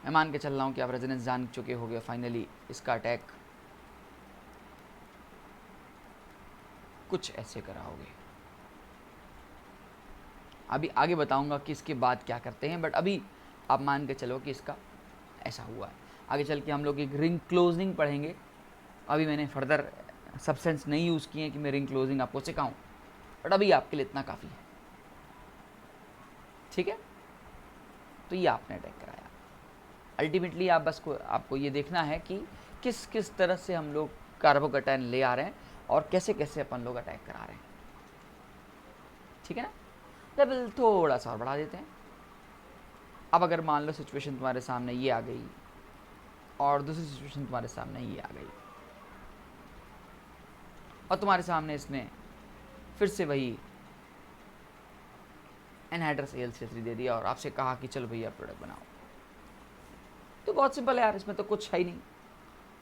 मैं मान के चल रहा हूँ कि आप रेजोनेंस जान चुके होगे फाइनली। इसका अटैक कुछ ऐसे कराओगे। अभी आगे बताऊंगा कि इसके बाद क्या करते हैं, बट अभी आप मान के चलो कि इसका ऐसा हुआ है। आगे चल के हम लोग एक रिंग क्लोजिंग पढ़ेंगे। अभी मैंने फर्दर सब्सटेंस नहीं यूज़ किए हैं कि मैं रिंग क्लोजिंग आपको सिखाऊं, बट अभी आपके लिए इतना काफ़ी है। ठीक है, तो ये आपने अटैक कराया। अल्टीमेटली आप बस को आपको ये देखना है कि किस किस तरह से हम लोग कार्बोकैटायन ले आ रहे हैं और कैसे कैसे अपन लोग अटैक करा रहे हैं। ठीक है ना। लेवल थोड़ा सा और बढ़ा देते हैं। अब अगर मान लो सिचुएशन तुम्हारे सामने ये आ गई और दूसरी सिचुएशन तुम्हारे सामने ये आ गई और तुम्हारे सामने इसने फिर से वही एनहाइड्रस AlCl3 दे दिया और आपसे कहा कि चलो भैया प्रोडक्ट बनाओ, तो बहुत सिंपल है यार, इसमें तो कुछ है ही नहीं।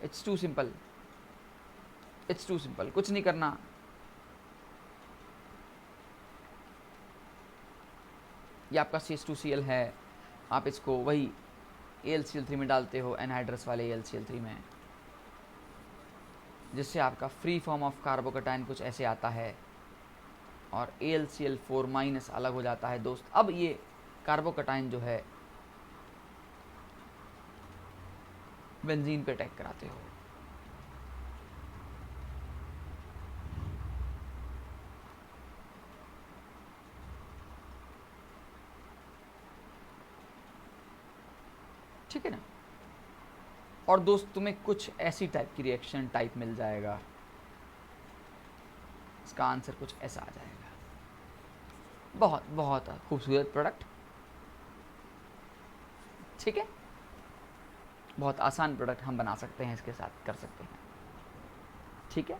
It's too simple, it's too simple, कुछ नहीं करना। ये आपका CH2Cl है, आप इसको वही AlCl3 में डालते हो, एनहाइड्रस वाले AlCl3 में, जिससे आपका फ्री फॉर्म ऑफ कार्बोकैटायन कुछ ऐसे आता है और AlCl4- अलग हो जाता है दोस्त। अब ये कार्बोकैटायन जो है बेंजीन पे अटैक कराते हो। ठीक है ना। और दोस्त तुम्हें कुछ ऐसी टाइप की रिएक्शन टाइप मिल जाएगा, इसका आंसर कुछ ऐसा आ जाएगा। बहुत बहुत खूबसूरत प्रोडक्ट। ठीक है, बहुत आसान प्रोडक्ट हम बना सकते हैं, इसके साथ कर सकते हैं। ठीक है,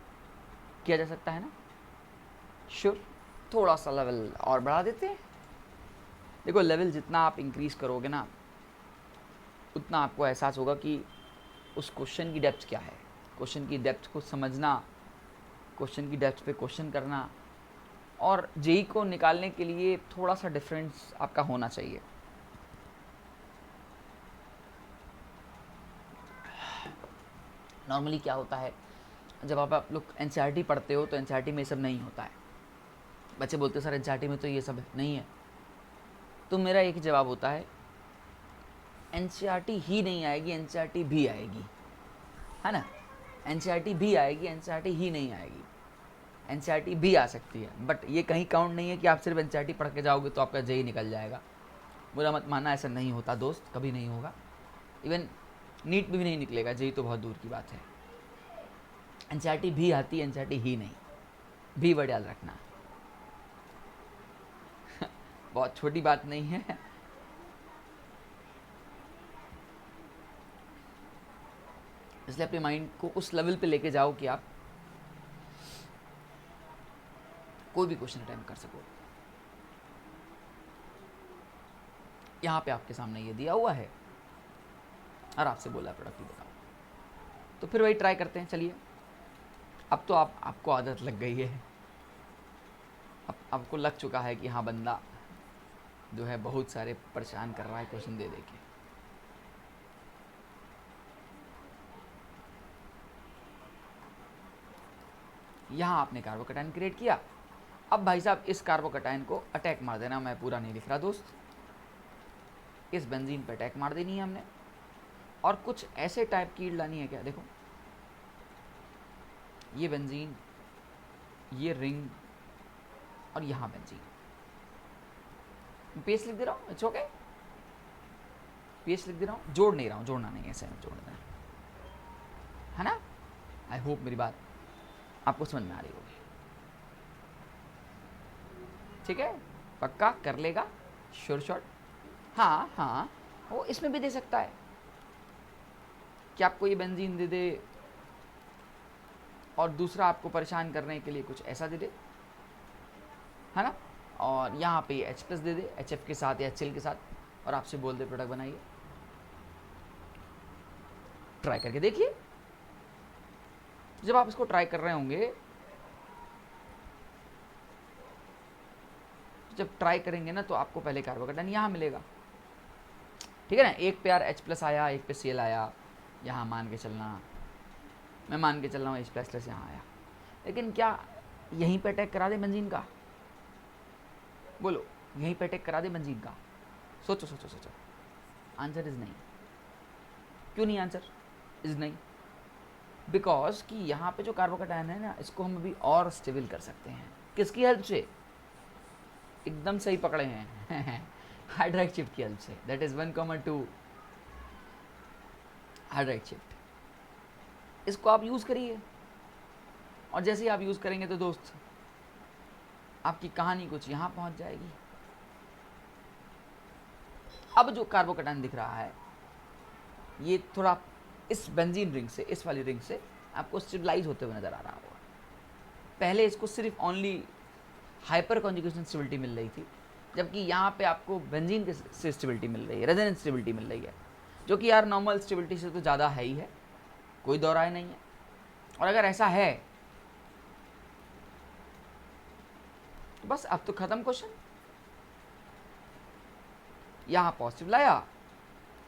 किया जा सकता है ना। श्योर, थोड़ा सा लेवल और बढ़ा देते हैं। देखो, लेवल जितना आप इंक्रीज करोगे ना, उतना आपको एहसास होगा कि उस क्वेश्चन की डेप्थ क्या है। क्वेश्चन की डेप्थ को समझना, क्वेश्चन की डेप्थ पे क्वेश्चन करना, और जेई को निकालने के लिए थोड़ा सा डिफरेंस आपका होना चाहिए। नॉर्मली क्या होता है, जब आप लोग एनसीईआरटी पढ़ते हो तो एनसीईआरटी में ये सब नहीं होता है। बच्चे बोलते हैं सर एनसीईआरटी में तो ये सब नहीं है, तो मेरा एक जवाब होता है एनसीईआरटी ही नहीं आएगी, एनसीईआरटी भी आएगी, है ना। एनसीईआरटी भी आएगी, एनसीईआरटी ही नहीं आएगी। एनसीईआरटी भी आ सकती है, बट ये कहीं काउंट नहीं है कि आप सिर्फ एनसीईआरटी पढ़ के जाओगे तो आपका जेई निकल जाएगा। बुरा मत मानना, ऐसा नहीं होता दोस्त, कभी नहीं होगा। इवन नीट भी नहीं निकलेगा, जेई तो बहुत दूर की बात है। एनसीईआरटी भी आती है, एनसीईआरटी ही नहीं, भी वर्ड याद रखना। बहुत छोटी बात नहीं है। इसलिए अपने माइंड को उस लेवल पे लेके जाओ कि आप कोई भी क्वेश्चन अटेम्प्ट कर सको। यहाँ पे आपके सामने ये दिया हुआ है और आपसे बोला प्रोडक्ट बताओ, तो फिर वही ट्राई करते हैं। चलिए, अब तो आपको आदत लग गई है, अब आपको लग चुका है कि हाँ बंदा जो है बहुत सारे परेशान कर रहा है क्वेश्चन दे दे के। यहाँ आपने कार्बोकैटायन क्रिएट किया। अब भाई साहब इस कार्बोकैटायन को अटैक मार देना। मैं पूरा नहीं लिख रहा दोस्त, इस बेंजीन पे अटैक मार देनी है हमने, और कुछ ऐसे टाइप की ईल्ड लानी है। क्या देखो, ये बेंजीन, ये रिंग, और यहाँ बेंजीन। पीएच लिख दे रहा हूँ, इट्स ओके, पीएच लिख दे रहा हूँ, जोड़ नहीं रहा हूँ, जोड़ना नहीं है, ऐसे में जोड़ देना है ना। आई होप मेरी बात आपको समझ में आ रही होगी। ठीक है, पक्का कर लेगा, श्योर शॉट। हाँ हाँ, वो इसमें भी दे सकता है कि आपको ये बेंजीन दे दे और दूसरा आपको परेशान करने के लिए कुछ ऐसा दे दे, है ना। और यहाँ पे H+ दे दे HF के साथ या HCl के साथ, और आपसे बोल दे प्रोडक्ट बनाइए। ट्राई करके देखिए, जब आप इसको ट्राई कर रहे होंगे, जब ट्राई करेंगे ना, तो आपको पहले कार्बोकेटाइन यहाँ मिलेगा, ठीक है ना। एक पे यार H+ आया, एक पे Cl आया, यहाँ मान के चलना, मैं मान के चल रहा हूँ H++ यहाँ आया, लेकिन क्या यहीं पे अटैक करा दे बेंजीन का? बोलो, यहीं पे अटैक करा दे बेंजीन का? सोचो सोचो सोचो। आंसर इज नहीं। क्यों नहीं आंसर इज नहीं? बिकॉज कि यहाँ पे जो कार्बोकेटाइन है ना, इसको हम अभी और स्टेबल कर सकते हैं। किसकी हेल्प से? एकदम सही पकड़े हैं हाइड्राइड शिफ्ट की हेल्प से। That is 1,2 hydride shift. इसको आप यूज़ करिए, और जैसे ही आप यूज़ करेंगे तो दोस्त आपकी कहानी कुछ यहाँ पहुँच जाएगी। अब जो कार्बोकेटाइन दिख रहा है, ये थोड़ा इस बेंजीन रिंग से, इस वाली रिंग से आपको स्टेबलाइज होते हुए नज़र आ रहा होगा। पहले इसको सिर्फ ओनली हाइपर कॉन्जुगेशन स्टेबिलिटी मिल रही थी, जबकि यहाँ पे आपको बेंजीन से स्टेबिलिटी मिल रही है, रेजोनेंस स्टेबिलिटी मिल रही है, जो कि यार नॉर्मल स्टेबिलिटी से तो ज़्यादा है ही है, कोई दो राय नहीं है। और अगर ऐसा है तो बस अब तो ख़त्म क्वेश्चन। यहाँ पॉजिटिव लाया,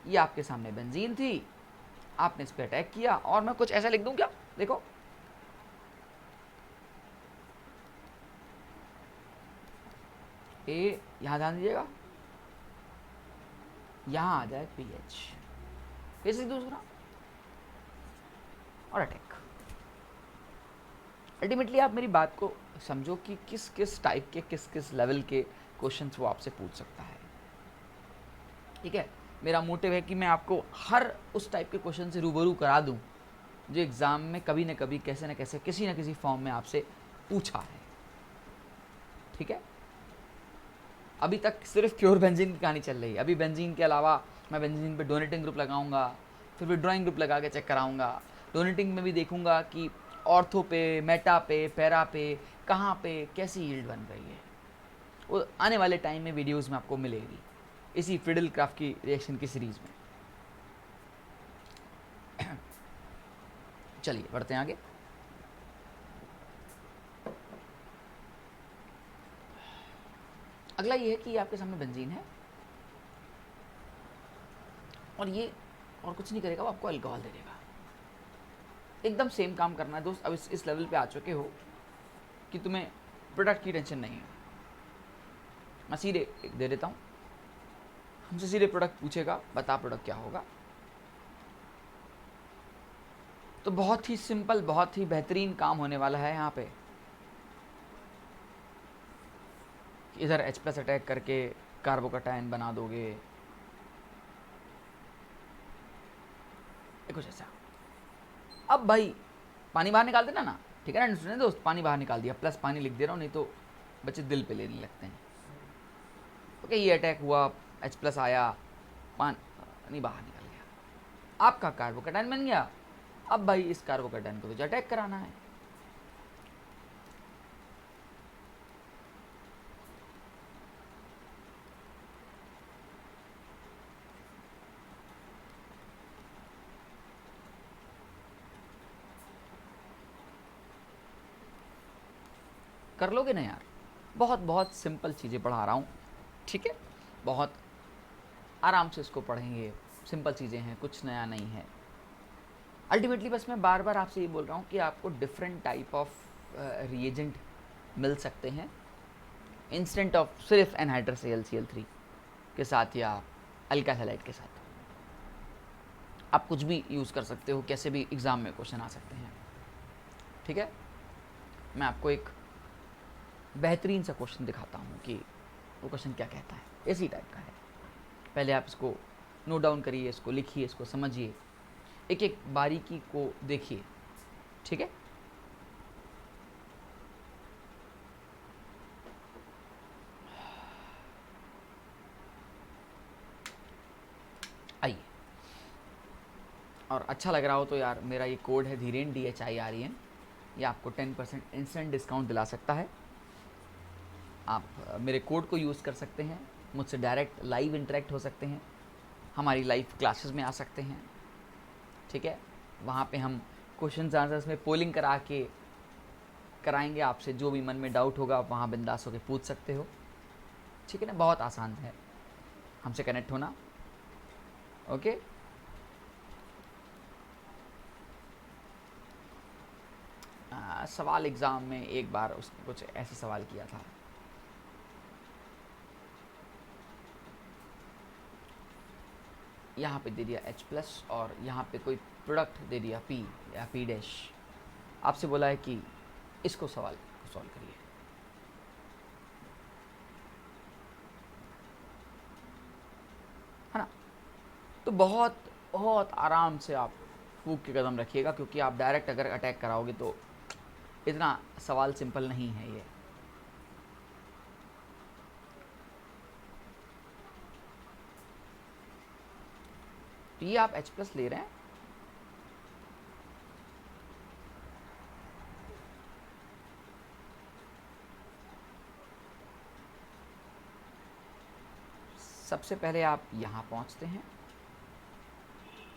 ये आपके सामने बेंजीन थी, आपने इस पर अटैक किया, और मैं कुछ ऐसा लिख दूं क्या? देखो, ए यहां ध्यान दीजिएगा, यहां आ जाए पीएच, फिर से दूसरा, और अटैक। अल्टीमेटली आप मेरी बात को समझो कि किस किस टाइप के, किस किस लेवल के क्वेश्चंस वो आपसे पूछ सकता है, ठीक है। मेरा मोटिव है कि मैं आपको हर उस टाइप के क्वेश्चन से रूबरू करा दूं जो एग्ज़ाम में कभी न कभी, कैसे न कैसे, किसी न किसी फॉर्म में आपसे पूछा है, ठीक है। अभी तक सिर्फ प्योर बेंजीन की कहानी चल रही है। अभी बेंजीन के अलावा मैं बेंजीन पे डोनेटिंग ग्रुप लगाऊंगा, फिर विड्रॉइंग ग्रुप लगा के चेक कराऊंगा। डोनेटिंग में भी देखूंगा कि ऑर्थो पे, मेटा पे, पैरा पे, कहाँ पे कैसी यील्ड बन रही है। वो आने वाले टाइम में वीडियोस में आपको मिलेगी, इसी फिडल क्राफ्ट की रिएक्शन की सीरीज़ में। चलिए बढ़ते हैं आगे। अगला ये है कि आपके सामने बेंजीन है, और ये और कुछ नहीं करेगा, वो आपको अल्कोहल दे देगा। एकदम सेम काम करना है दोस्त। अब इस लेवल पे आ चुके हो कि तुम्हें प्रोडक्ट की टेंशन नहीं है। मैं सीधे दे देता हूँ, हमसे सीधे प्रोडक्ट पूछेगा, बता प्रोडक्ट क्या होगा। तो बहुत ही सिंपल, बहुत ही बेहतरीन काम होने वाला है यहाँ पे। इधर H+ अटैक करके कार्बोकेटाइन बना दोगे, कुछ ऐसा। अब भाई पानी बाहर निकाल देना ना, ठीक है ना स्टूडेंट दोस्त, पानी बाहर निकाल दिया, प्लस पानी लिख दे रहा हूँ, नहीं तो बच्चे दिल पे लेने लगते हैं। ओके, ये अटैक हुआ, H+ आया, पानी बाहर निकल गया, आपका कार्बोकेटाइन बन गया। अब भाई इस कार्बोकेटाइन को तुझे अटैक कराना है। कर लोगे ना यार? बहुत बहुत सिंपल चीज़ें पढ़ा रहा हूँ, ठीक है, बहुत आराम से इसको पढ़ेंगे। सिंपल चीज़ें हैं, कुछ नया नहीं है। अल्टीमेटली बस मैं बार बार आपसे ये बोल रहा हूँ कि आपको डिफरेंट टाइप ऑफ रिएजेंट मिल सकते हैं इंस्टेंट ऑफ सिर्फ एनहाइड्रस Cl3 के साथ या अल्का हैलाइड के साथ। आप कुछ भी यूज़ कर सकते हो, कैसे भी एग्ज़ाम में क्वेश्चन आ सकते हैं, ठीक है। मैं आपको एक बेहतरीन सा क्वेश्चन दिखाता हूँ कि वो क्वेश्चन क्या कहता है। इसी टाइप का है। पहले आप इसको नोट डाउन करिए, इसको लिखिए, इसको समझिए, एक एक बारीकी को देखिए, ठीक है। आइए, और अच्छा लग रहा हो तो यार मेरा ये कोड है धीरेन, DHIREN, ये आपको 10% इंस्टेंट डिस्काउंट दिला सकता है। आप मेरे कोड को यूज़ कर सकते हैं, मुझसे डायरेक्ट लाइव इंटरेक्ट हो सकते हैं, हमारी लाइव क्लासेस में आ सकते हैं, ठीक है। वहाँ पे हम क्वेश्चन आंसर्स में पोलिंग करा के कराएंगे आपसे, जो भी मन में डाउट होगा आप वहाँ बिंदास होकर पूछ सकते हो, ठीक है ना। बहुत आसान है हमसे कनेक्ट होना, ओके। सवाल एग्ज़ाम में एक बार उसने कुछ ऐसे सवाल किया था, यहाँ पे दे दिया H+ और यहाँ पे कोई प्रोडक्ट दे दिया P या P', आपसे बोला है कि इसको सवाल को सॉल्व करिए। है ना। तो बहुत बहुत आराम से आप फूक के कदम रखिएगा, क्योंकि आप डायरेक्ट अगर अटैक कराओगे तो इतना सवाल सिंपल नहीं है ये। ये आप H+ ले रहे हैं, सबसे पहले आप यहाँ पहुँचते हैं,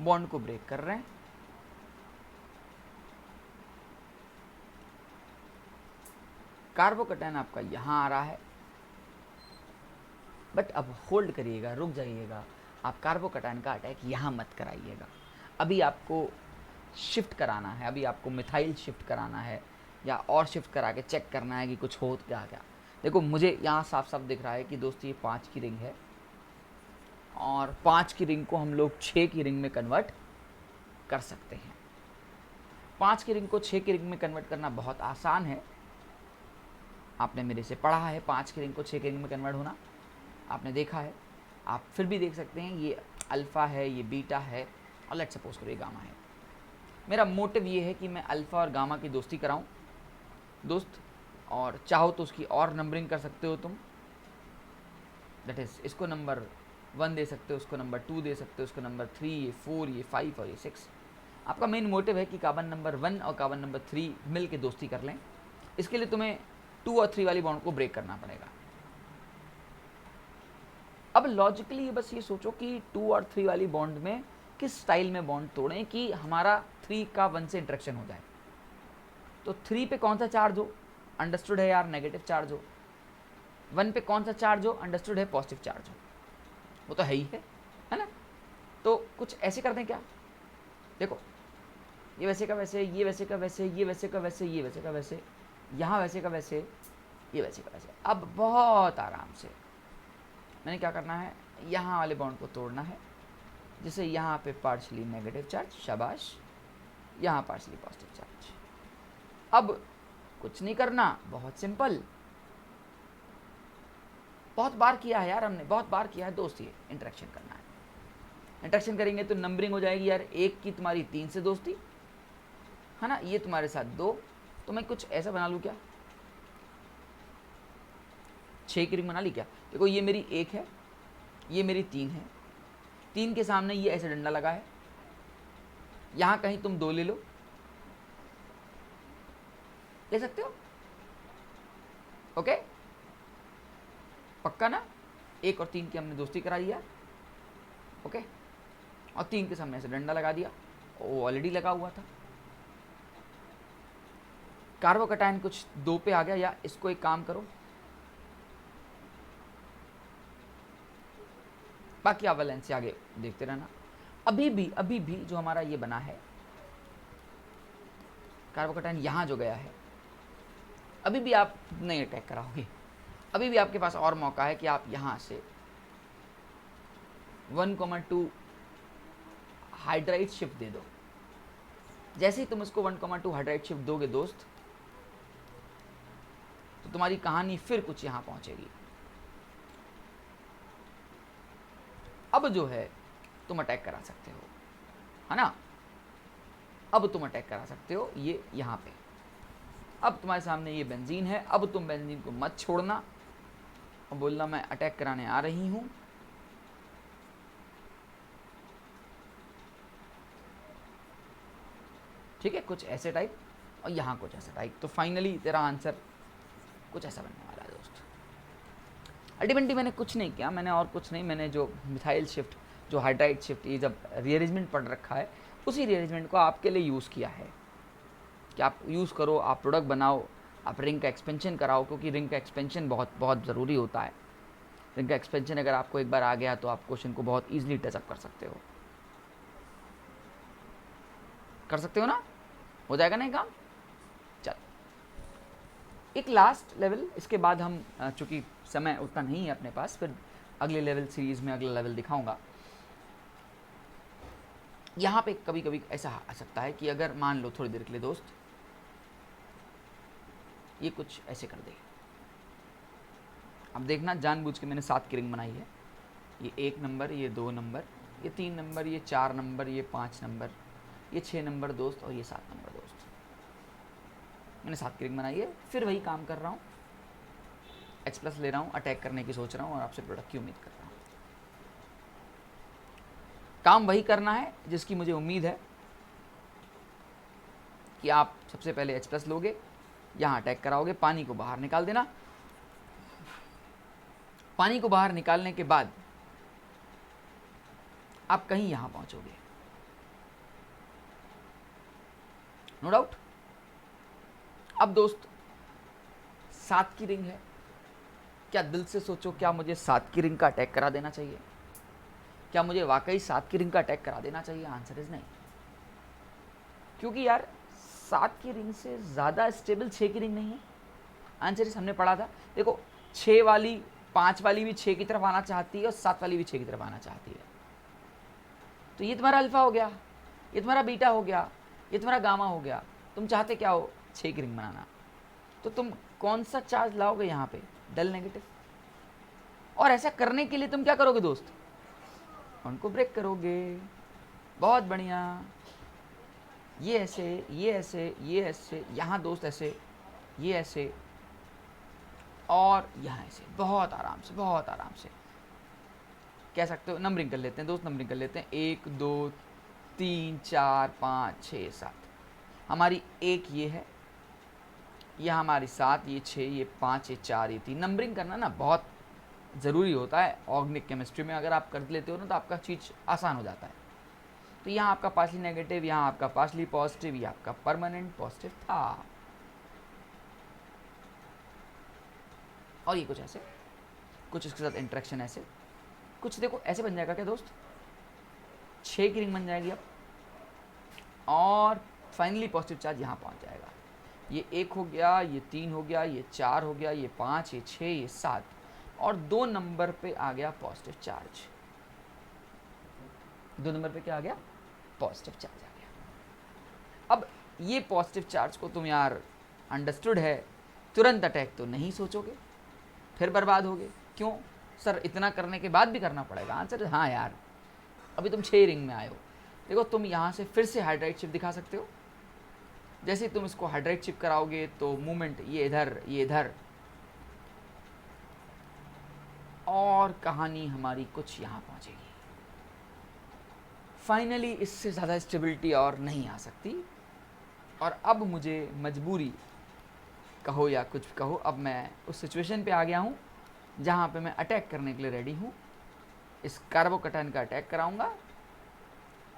बॉन्ड को ब्रेक कर रहे हैं, कार्बोकैटायन आपका यहाँ आ रहा है, बट अब होल्ड करिएगा, रुक जाइएगा, आप कार्बोकैटायन का अटैक यहाँ मत कराइएगा। अभी आपको शिफ्ट कराना है, अभी आपको मिथाइल शिफ्ट कराना है या और शिफ्ट करा के चेक करना है कि कुछ हो क्या। देखो मुझे यहाँ साफ साफ दिख रहा है कि दोस्त ये 5 की रिंग है और 5 की रिंग को हम लोग 6 की रिंग में कन्वर्ट कर सकते हैं। 5 की रिंग को 6 की रिंग में कन्वर्ट करना बहुत आसान है, आपने मेरे से पढ़ा है 5 की रिंग को 6 की रिंग में कन्वर्ट होना, आपने देखा है। आप फिर भी देख सकते हैं ये अल्फ़ा है, ये बीटा है और लेट्स सपोज करो ये गामा है। मेरा मोटिव ये है कि मैं अल्फ़ा और गामा की दोस्ती कराऊं दोस्त, और चाहो तो उसकी और नंबरिंग कर सकते हो तुम, दैट इज़ इसको नंबर 1 दे सकते हो, उसको नंबर 2 दे सकते हो, उसको नंबर 3, ये 4, ये 5 और ये 6। आपका मेन मोटिव है कि कार्बन नंबर 1 और कार्बन नंबर 3 मिल के दोस्ती कर लें। इसके लिए तुम्हें 2 और 3 वाली बॉन्ड को ब्रेक करना पड़ेगा। अब लॉजिकली बस ये सोचो कि 2 और 3 वाली बॉन्ड में किस स्टाइल में बॉन्ड तोड़ें कि हमारा 3 का 1 से इंटरेक्शन हो जाए। तो 3 पे कौन सा चार्ज हो, अंडरस्टूड है यार नेगेटिव चार्ज हो। 1 पे कौन सा चार्ज हो, अंडरस्टूड है पॉजिटिव चार्ज हो, वो तो है ही है ना। तो कुछ ऐसे कर दें क्या, देखो ये वैसे का वैसे, ये वैसे का वैसे, ये वैसे का वैसे, ये वैसे का वैसे, यहाँ वैसे का वैसे, ये वैसे का वैसे। अब बहुत आराम से मैंने क्या करना है, यहाँ वाले बॉन्ड को तोड़ना है, जैसे यहाँ पे पार्शली नेगेटिव चार्ज, शाबाश, यहाँ पार्शली पॉजिटिव चार्ज। अब कुछ नहीं करना, बहुत सिंपल, बहुत बार किया है यार हमने, बहुत बार किया है दोस्त। ये इंटरेक्शन करना है, इंटरेक्शन करेंगे तो नंबरिंग हो जाएगी यार, 1 की तुम्हारी 3 से दोस्ती है ना, ये तुम्हारे साथ 2, तो मैं कुछ ऐसा बना लूँ क्या, 6 की रिंग बना ली क्या। देखो ये मेरी 1 है, ये मेरी 3 है, 3 के सामने ये ऐसे डंडा लगा है, यहाँ कहीं तुम 2 ले लो, ले सकते हो, ओके पक्का ना। 1 और 3 की हमने दोस्ती करा दिया, ओके, और 3 के सामने ऐसे डंडा लगा दिया, वो ऑलरेडी लगा हुआ था। कार्बोकैटायन कुछ 2 पे आ गया, या इसको एक काम करो, बाकी आप वैलेंस से आगे देखते रहना। अभी भी जो हमारा ये बना है कार्बोकैटायन, यहाँ जो गया है, अभी भी आप नहीं अटैक कराओगे, अभी भी आपके पास और मौका है कि आप यहाँ से 1,2 हाइड्राइड शिफ्ट दे दो। जैसे ही तुम इसको 1,2 हाइड्राइड शिफ्ट दोगे दोस्त, तो तुम्हारी कहानी फिर कुछ यहाँ पहुँचेगी। अब जो है तुम अटैक करा सकते हो, है ना, अब तुम अटैक करा सकते हो ये यहाँ पे। अब तुम्हारे सामने ये बेंजीन है, अब तुम बेंजीन को मत छोड़ना और बोलना मैं अटैक कराने आ रही हूँ। ठीक है, कुछ ऐसे टाइप और यहाँ कुछ ऐसा टाइप, तो फाइनली तेरा आंसर कुछ ऐसा बनने वाला है दोस्त। अल्टीमेटली मैंने कुछ नहीं किया, मैंने और कुछ नहीं, मैंने जो मिथाइल शिफ्ट, जो हाइड्राइड शिफ्ट, ये जब रीअरेंजमेंट पढ़ रखा है, उसी रीअरेंजमेंट को आपके लिए यूज़ किया है। कि आप यूज़ करो, आप प्रोडक्ट बनाओ, आप रिंग का एक्सपेंशन कराओ, क्योंकि रिंग का एक्सपेंशन बहुत बहुत ज़रूरी होता है। रिंग का एक्सपेंशन अगर आपको एक बार आ गया तो आप क्वेश्चन को बहुत ईजिली टचअप कर सकते हो। कर सकते हो ना? हो जाएगा ना ये काम? चल, एक लास्ट लेवल, इसके बाद हम चूँकि समय उतना नहीं है अपने पास, फिर अगले लेवल सीरीज़ में अगला लेवल दिखाऊंगा। यहाँ पे कभी कभी ऐसा आ सकता है कि अगर मान लो थोड़ी देर के लिए दोस्त ये कुछ ऐसे कर दे, अब देखना जानबूझ के मैंने 7 की रिंग बनाई है। ये 1 नंबर, ये 2 नंबर, ये 3 नंबर, ये 4 नंबर, ये 5 नंबर, ये 6 नंबर दोस्त, और ये 7 नंबर दोस्त। मैंने 7 की रिंग बनाई है, फिर वही काम कर रहा हूँ, H प्लस ले रहा हूँ, अटैक करने की सोच रहा हूँ और आपसे प्रोडक्ट की उम्मीद कर रहा हूँ। काम वही करना है जिसकी मुझे उम्मीद है कि आप सबसे पहले H प्लस लोगे, यहाँ अटैक कराओगे, पानी को बाहर निकाल देना। पानी को बाहर निकालने के बाद आप कहीं यहाँ पहुँचोगे, नो डाउट। अब दोस्त 7 की रिंग है, क्या दिल से सोचो, क्या मुझे 7 की रिंग का अटैक करा देना चाहिए? क्या मुझे वाकई 7 की रिंग का अटैक करा देना चाहिए? आंसर इज नहीं, क्योंकि यार 7 की रिंग से ज़्यादा स्टेबल 6 की रिंग नहीं है। आंसर इस हमने पढ़ा था, देखो 6 वाली 5 वाली भी 6 की तरफ आना चाहती है और 7 वाली भी 6 की तरफ आना चाहती है। तो ये तुम्हारा अल्फा हो गया, ये तुम्हारा बीटा हो गया, ये तुम्हारा गामा हो गया। तुम चाहते क्या हो? 6 की रिंग बनाना। तो तुम कौन सा चार्ज लाओगे यहाँ पे? डल नेगेटिव। और ऐसा करने के लिए तुम क्या करोगे दोस्त? उनको ब्रेक करोगे। बहुत बढ़िया, ये ऐसे, ये ऐसे, ये ऐसे, यहाँ दोस्त ऐसे, ये ऐसे, और यहाँ ऐसे, बहुत आराम से, बहुत आराम से कह सकते हो। नंबरिंग कर लेते हैं दोस्त, नंबरिंग कर लेते हैं। 1 2 3 4 5 6 7। हमारी 1 ये है, यह हमारी 7, ये 6, ये 5, ये 4, ये 3। नंबरिंग करना ना बहुत ज़रूरी होता है ऑर्गेनिक केमिस्ट्री में। अगर आप कर लेते हो ना तो आपका चीज़ आसान हो जाता है। तो यहाँ आपका पार्शली नेगेटिव, यहाँ आपका पार्शली पॉजिटिव, ये आपका परमानेंट पॉजिटिव था। और ये कुछ ऐसे, कुछ इसके साथ इंटरेक्शन ऐसे, कुछ देखो ऐसे बन जाएगा क्या दोस्त? 6 की रिंग बन जाएगी अब, और फाइनली पॉजिटिव चार्ज यहाँ पहुँच जाएगा। ये 1 हो गया, ये 3 हो गया, ये 4 हो गया, ये 5, ये 6, ये 7, और 2 नंबर पे आ गया पॉजिटिव चार्ज। 2 नंबर पे क्या आ गया? पॉजिटिव चार्ज आ गया। अब ये पॉजिटिव चार्ज को तुम यार अंडरस्टूड है, तुरंत अटैक तो नहीं सोचोगे, फिर बर्बाद होगे। क्यों सर, इतना करने के बाद भी करना पड़ेगा? आंसर हाँ यार, अभी तुम 6 रिंग में आए हो। देखो तुम यहाँ से फिर से हाइड्राइट चिप दिखा सकते हो। जैसे तुम इसको हाइड्राइट चिप कराओगे तो मूवमेंट ये इधर, ये इधर, और कहानी हमारी कुछ यहाँ पहुँचेगी। फाइनली इससे ज़्यादा स्टेबिलिटी और नहीं आ सकती। और अब मुझे मजबूरी कहो या कुछ कहो, अब मैं उस सिचुएशन पे आ गया हूँ जहाँ पे मैं अटैक करने के लिए रेडी हूँ। इस कार्बोकैटायन का अटैक कराऊंगा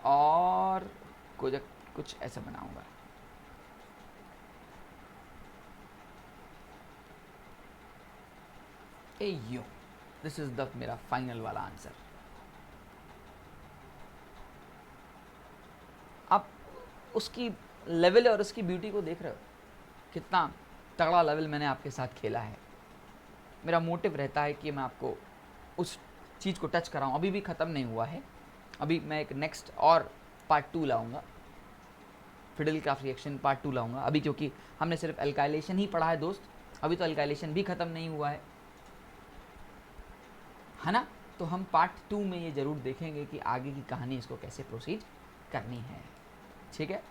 और कुछ ऐसा बनाऊंगा। ए यो, दिस इज द मेरा फाइनल वाला आंसर। आप उसकी लेवल और उसकी ब्यूटी को देख रहे हो, कितना तगड़ा लेवल मैंने आपके साथ खेला है। मेरा मोटिव रहता है कि मैं आपको उस चीज़ को टच कराऊं। अभी भी ख़त्म नहीं हुआ है, अभी मैं एक नेक्स्ट और पार्ट 2 लाऊंगा, फिडेल-क्राफ्ट रिएक्शन पार्ट 2 लाऊंगा अभी, क्योंकि हमने सिर्फ एल्काइलेशन ही पढ़ा है दोस्त, अभी तो एल्काइलेशन भी ख़त्म नहीं हुआ है ना? तो हम पार्ट 2 में ये ज़रूर देखेंगे कि आगे की कहानी इसको कैसे प्रोसीड करनी है। ठीक है,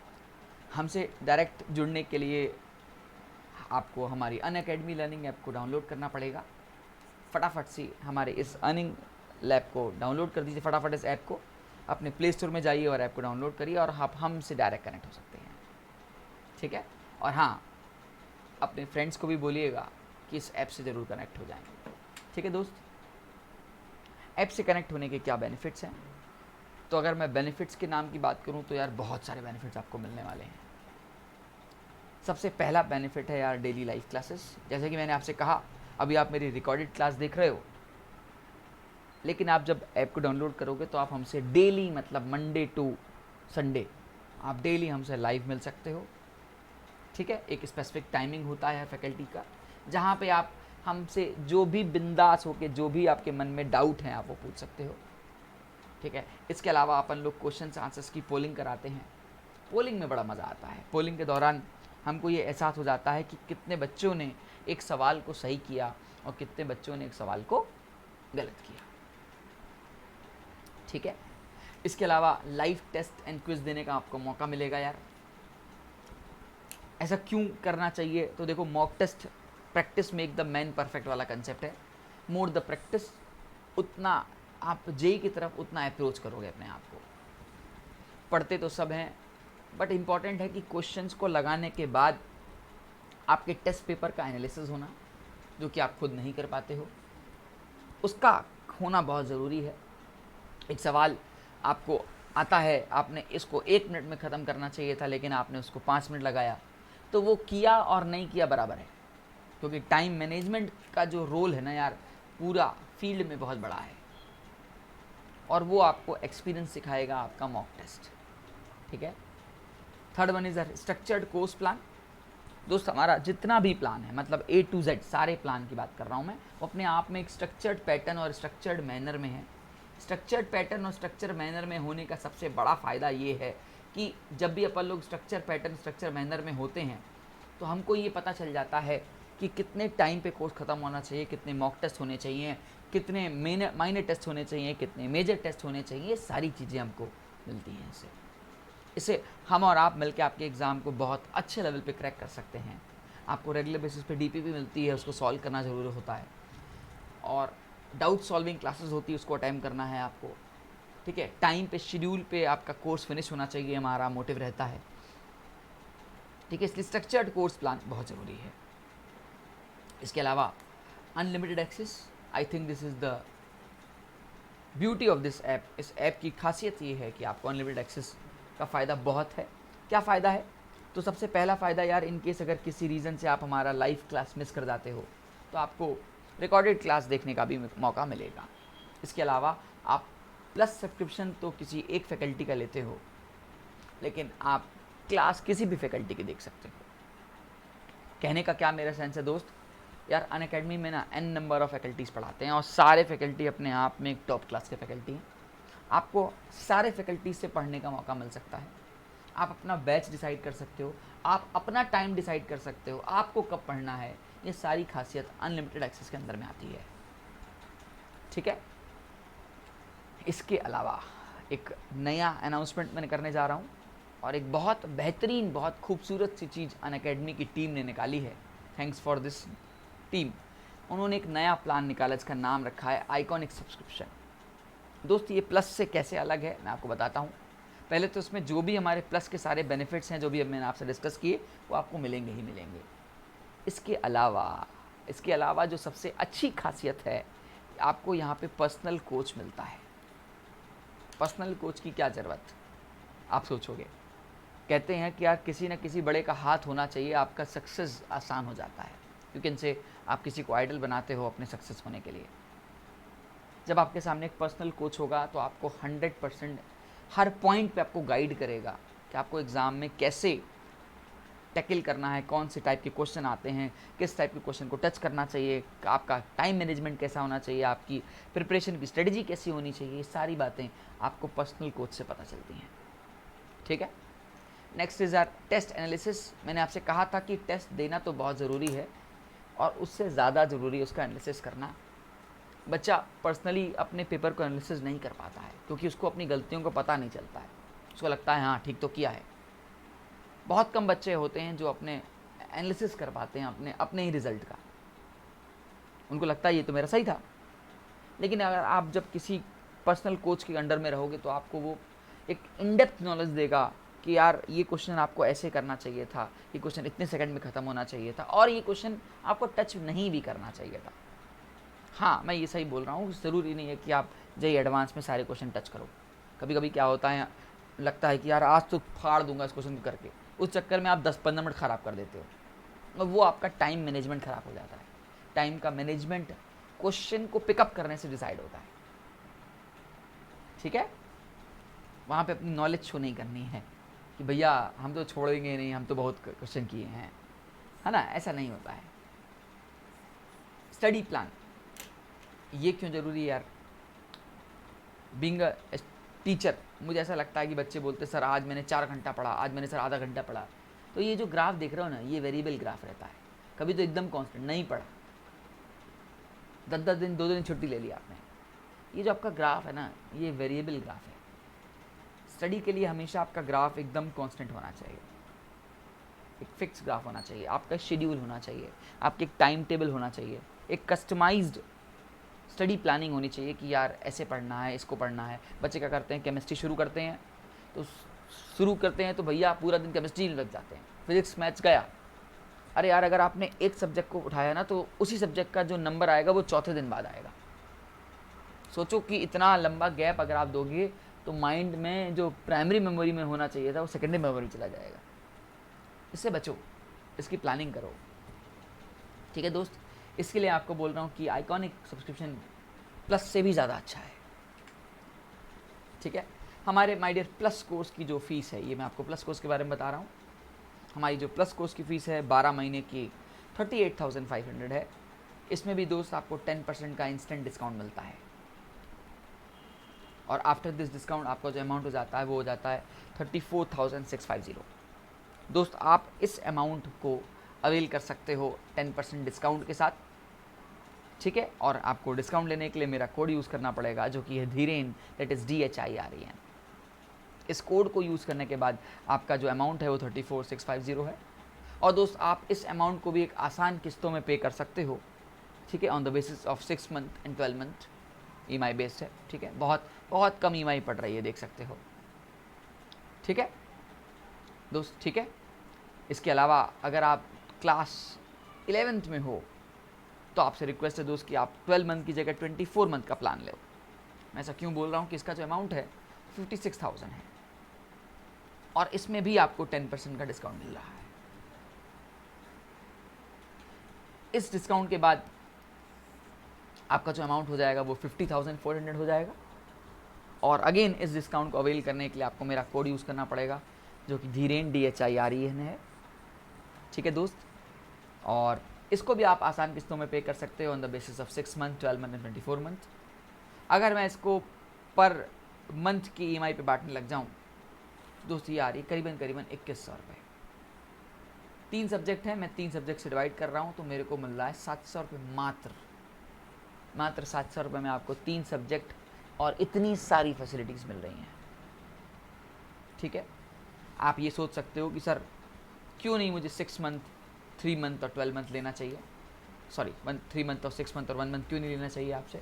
हमसे डायरेक्ट जुड़ने के लिए आपको हमारी अनअकैडमी लर्निंग ऐप को डाउनलोड करना पड़ेगा। फटाफट से हमारे इस अर्निंग लैब को डाउनलोड कर दीजिए। फटाफट इस ऐप को अपने प्ले स्टोर में जाइए और ऐप को डाउनलोड करिए, और आप हमसे डायरेक्ट कनेक्ट हो सकते हैं। ठीक है, और हाँ, अपने फ्रेंड्स को भी बोलिएगा कि इस ऐप से ज़रूर कनेक्ट हो जाएं। ठीक है दोस्त, ऐप से कनेक्ट होने के क्या बेनिफिट्स हैं? तो अगर मैं बेनिफिट्स के नाम की बात करूं तो यार बहुत सारे बेनिफिट्स आपको मिलने वाले हैं। सबसे पहला बेनिफिट है यार डेली लाइव क्लासेस। जैसे कि मैंने आपसे कहा, अभी आप मेरी रिकॉर्डेड क्लास देख रहे हो, लेकिन आप जब ऐप को डाउनलोड करोगे तो आप हमसे डेली, मतलब मंडे टू संडे, आप डेली हमसे लाइव मिल सकते हो। ठीक है, एक स्पेसिफिक टाइमिंग होता है फैकल्टी का, जहाँ पे आप हमसे जो भी बिंदास होके जो भी आपके मन में डाउट हैं आप वो पूछ सकते हो। ठीक है, इसके अलावा अपन लोग क्वेश्चन आंसर्स की पोलिंग कराते हैं। पोलिंग में बड़ा मज़ा आता है। पोलिंग के दौरान हमको ये एहसास हो जाता है कि कितने बच्चों ने एक सवाल को सही किया और कितने बच्चों ने एक सवाल को गलत किया। ठीक है, इसके अलावा लाइव टेस्ट एंड क्विज देने का आपको मौका मिलेगा यार। ऐसा क्यों करना चाहिए? तो देखो, mock test practice make the man perfect वाला कंसेप्ट है। मोर द प्रैक्टिस, उतना आप जेई की तरफ उतना अप्रोच करोगे अपने आप को। पढ़ते तो सब हैं, बट इम्पॉर्टेंट है कि क्वेश्चंस को लगाने के बाद आपके टेस्ट पेपर का एनालिसिस होना, जो कि आप खुद नहीं कर पाते हो, उसका होना बहुत ज़रूरी है। एक सवाल आपको आता है, आपने इसको 1 मिनट में ख़त्म करना चाहिए था, लेकिन आपने उसको 5 मिनट लगाया, तो वो किया और नहीं किया बराबर है। क्योंकि टाइम मैनेजमेंट का जो रोल है ना यार, पूरा फील्ड में बहुत बड़ा है, और वो आपको एक्सपीरियंस सिखाएगा आपका मॉक टेस्ट। ठीक है, third one is structured course plan. दोस्त, हमारा जितना भी प्लान है, मतलब A to Z सारे प्लान की बात कर रहा हूँ मैं, वो अपने आप में एक स्ट्रक्चर्ड पैटर्न और स्ट्रक्चर्ड मैनर में है। स्ट्रक्चर्ड पैटर्न और स्ट्रक्चर मैनर में होने का सबसे बड़ा फ़ायदा ये है कि जब भी अपन लोग स्ट्रक्चर पैटर्न स्ट्रक्चर मैनर में होते हैं तो हमको ये पता चल जाता है कि कितने टाइम पे कोर्स ख़त्म होना चाहिए, कितने मॉक टेस्ट होने चाहिए, कितने माइनर टेस्ट होने चाहिए, कितने मेजर टेस्ट होने चाहिए। ये सारी चीज़ें हमको मिलती हैं। इससे हम और आप मिलकर आपके एग्ज़ाम को बहुत अच्छे लेवल पे क्रैक कर सकते हैं। आपको रेगुलर बेसिस पे डीपीपी मिलती है, उसको सॉल्व करना ज़रूरी होता है, और डाउट सॉल्विंग क्लासेस होती है, उसको अटेम्प्ट करना है आपको। ठीक है, टाइम पे शेड्यूल पे आपका कोर्स फिनिश होना चाहिए, हमारा मोटिव रहता है। ठीक है, इसलिए स्ट्रक्चर्ड कोर्स प्लान बहुत ज़रूरी है। इसके अलावा unlimited access, I think this is the beauty of this app. इस ऐप की खासियत ये है कि आपको अनलिमिटेड एक्सेस का फ़ायदा बहुत है। क्या फ़ायदा है? तो सबसे पहला फ़ायदा यार, इन केस अगर किसी रीज़न से आप हमारा लाइव क्लास मिस कर जाते हो तो आपको रिकॉर्डेड क्लास देखने का भी मौका मिलेगा। इसके अलावा आप प्लस सब्सक्रिप्शन तो किसी एक फैकल्टी का लेते हो, लेकिन आप क्लास किसी भी फैकल्टी की देख सकते हो। कहने का क्या मेरा सेंस है दोस्त, यार अनअकैडमी में ना n नंबर ऑफ़ फैकल्टीज़ पढ़ाते हैं, और सारे फैकल्टी अपने आप में एक टॉप क्लास के फैकल्टी हैं। आपको सारे फैकल्टीज से पढ़ने का मौका मिल सकता है। आप अपना बैच डिसाइड कर सकते हो, आप अपना टाइम डिसाइड कर सकते हो, आपको कब पढ़ना है। ये सारी खासियत अनलिमिटेड एक्सेस के अंदर में आती है। ठीक है, इसके अलावा एक नया अनाउंसमेंट मैंने करने जा रहा हूँ, और एक बहुत बेहतरीन, बहुत खूबसूरत सी चीज़ अनअकैडमी की टीम ने निकाली है। Thanks for this team. उन्होंने एक नया प्लान निकाला, इसका नाम रखा है आइकॉनिक सब्सक्रिप्शन। दोस्त, ये प्लस से कैसे अलग है मैं आपको बताता हूँ। पहले तो इसमें जो भी हमारे प्लस के सारे बेनिफिट्स हैं, जो भी अब मैंने आपसे डिस्कस किए, वो आपको मिलेंगे ही मिलेंगे। इसके अलावा जो सबसे अच्छी खासियत है, आपको यहाँ पे पर्सनल कोच मिलता है। पर्सनल कोच की क्या ज़रूरत, आप सोचोगे। कहते हैं कि यार किसी न किसी बड़े का हाथ होना चाहिए, आपका सक्सेस आसान हो जाता है, क्योंकि इनसे आप किसी को आइडल बनाते हो अपने सक्सेस होने के लिए। जब आपके सामने एक पर्सनल कोच होगा तो आपको 100% हर पॉइंट पे आपको गाइड करेगा कि आपको एग्ज़ाम में कैसे टैकल करना है, कौन से टाइप के क्वेश्चन आते हैं, किस टाइप के क्वेश्चन को टच करना चाहिए, आपका टाइम मैनेजमेंट कैसा होना चाहिए, आपकी प्रिपरेशन की स्ट्रेटजी कैसी होनी चाहिए। ये सारी बातें आपको पर्सनल कोच से पता चलती हैं। ठीक है, next is our test analysis. मैंने आपसे कहा था कि टेस्ट देना तो बहुत ज़रूरी है, और उससे ज़्यादा ज़रूरी है उसका एनालिसिस करना। बच्चा पर्सनली अपने पेपर को एनालिसिस नहीं कर पाता है, क्योंकि उसको अपनी गलतियों को पता नहीं चलता है। उसको लगता है हाँ ठीक तो किया है। बहुत कम बच्चे होते हैं जो अपने एनालिसिस कर पाते हैं अपने ही रिज़ल्ट का। उनको लगता है ये तो मेरा सही था। लेकिन अगर आप जब किसी पर्सनल कोच के अंडर में रहोगे तो आपको वो एक इन डेप्थ नॉलेज देगा कि यार ये क्वेश्चन आपको ऐसे करना चाहिए था, ये क्वेश्चन इतने सेकंड में ख़त्म होना चाहिए था, और ये क्वेश्चन आपको टच नहीं भी करना चाहिए था। हाँ, मैं ये सही बोल रहा हूँ, ज़रूरी नहीं है कि आप जेईई एडवांस में सारे क्वेश्चन टच करो। कभी कभी क्या होता है, लगता है कि यार आज तो फाड़ दूंगा इस क्वेश्चन को करके, उस चक्कर में आप 10-15 मिनट ख़राब कर देते हो और वो आपका टाइम मैनेजमेंट ख़राब हो जाता है। टाइम का मैनेजमेंट क्वेश्चन को पिकअप करने से डिसाइड होता है, ठीक है। वहाँ पे अपनी नॉलेज शो नहीं करनी है कि भैया हम तो छोड़ेंगे नहीं, हम तो बहुत क्वेश्चन किए हैं, है ना, ऐसा नहीं होता है। स्टडी प्लान ये क्यों ज़रूरी है यार? बीइंग अ टीचर मुझे ऐसा लगता है कि बच्चे बोलते सर आज मैंने 4 घंटा पढ़ा, आज मैंने सर आधा घंटा पढ़ा, तो ये जो ग्राफ देख रहे हो ना, ये वेरिएबल ग्राफ रहता है। कभी तो एकदम कांस्टेंट नहीं पढ़ा, 10-10 दिन 2 दिन छुट्टी ले ली आपने, ये जो आपका ग्राफ है ना, ये वेरिएबल ग्राफ है। स्टडी के लिए हमेशा आपका ग्राफ एकदम कांस्टेंट होना चाहिए, एक फिक्स ग्राफ होना चाहिए, आपका शेड्यूल होना चाहिए, आपके एक टाइम टेबल होना चाहिए, एक कस्टमाइज्ड स्टडी प्लानिंग होनी चाहिए कि यार ऐसे पढ़ना है, इसको पढ़ना है। बच्चे क्या करते हैं, केमिस्ट्री शुरू करते हैं तो भैया पूरा दिन केमिस्ट्री लग जाते हैं, फिजिक्स मैथ्स गया। अरे यार अगर आपने एक सब्जेक्ट को उठाया ना, तो उसी सब्जेक्ट का जो नंबर आएगा वो चौथे दिन बाद आएगा। सोचो कि इतना लंबा गैप अगर आप दोगे तो माइंड में जो प्राइमरी मेमोरी में होना चाहिए था वो सेकेंडरी मेमोरी चला जाएगा। इससे बचो, इसकी प्लानिंग करो, ठीक है दोस्त। इसके लिए आपको बोल रहा हूँ कि आइकॉनिक सब्सक्रिप्शन प्लस से भी ज़्यादा अच्छा है, ठीक है। हमारे माय डियर प्लस कोर्स की जो फ़ीस है, ये मैं आपको प्लस कोर्स के बारे में बता रहा हूँ। हमारी जो प्लस कोर्स की फ़ीस है 12 महीने की 38,500 है। इसमें भी दोस्त आपको 10% का इंस्टेंट डिस्काउंट मिलता है, और आफ्टर दिस डिस्काउंट आपका जो अमाउंट हो जाता है वो हो जाता है 34,650। दोस्त आप इस अमाउंट को अवेल कर सकते हो 10% डिस्काउंट के साथ, ठीक है। और आपको डिस्काउंट लेने के लिए मेरा कोड यूज़ करना पड़ेगा, जो कि है धीरेन, दैट इज़ DHIREN। इस कोड को यूज़ करने के बाद आपका जो अमाउंट है वो 34,650 है। और दोस्त आप इस अमाउंट को भी एक आसान किस्तों में पे कर सकते हो, ठीक है, on the basis of 6 month and 12 month EMI based है, ठीक है। बहुत बहुत कम EMI पड़ रही है, देख सकते हो, ठीक है दोस्त, ठीक है। इसके अलावा अगर आप क्लास 11th में हो तो आपसे रिक्वेस्ट है दोस्त कि आप 12 मंथ की जगह 24 मंथ का प्लान लो। मैं ऐसा क्यों बोल रहा हूँ कि इसका जो अमाउंट है 56,000 है, और इसमें भी आपको 10% का डिस्काउंट मिल रहा है। इस डिस्काउंट के बाद आपका जो अमाउंट हो जाएगा वो 50,400 हो जाएगा। और अगेन इस डिस्काउंट को अवेल करने के लिए आपको मेरा कोड यूज़ करना पड़ेगा, जो कि धीरेन DHIREN है, ठीक है दोस्त। और इसको भी आप आसान किस्तों में पे कर सकते हो on the basis of 6 month, 12 month and 24 month. अगर मैं इसको पर मंथ की EMI पे बांटने लग जाऊँ दोस्त, ये आ रही है करीबन 2100 रुपये। 3 सब्जेक्ट हैं, मैं 3 सब्जेक्ट से डिवाइड कर रहा हूँ, तो मेरे को मिल रहा है 700 रुपये, मात्र 700 रुपये में आपको 3 सब्जेक्ट और इतनी सारी फैसिलिटीज़ मिल रही हैं, ठीक है। आप ये सोच सकते हो कि सर क्यों नहीं मुझे 6 मंथ, 3 मंथ और 12 मंथ लेना चाहिए, सॉरी 3 मंथ और 6 मंथ और 1 मंथ क्यों नहीं लेना चाहिए आपसे।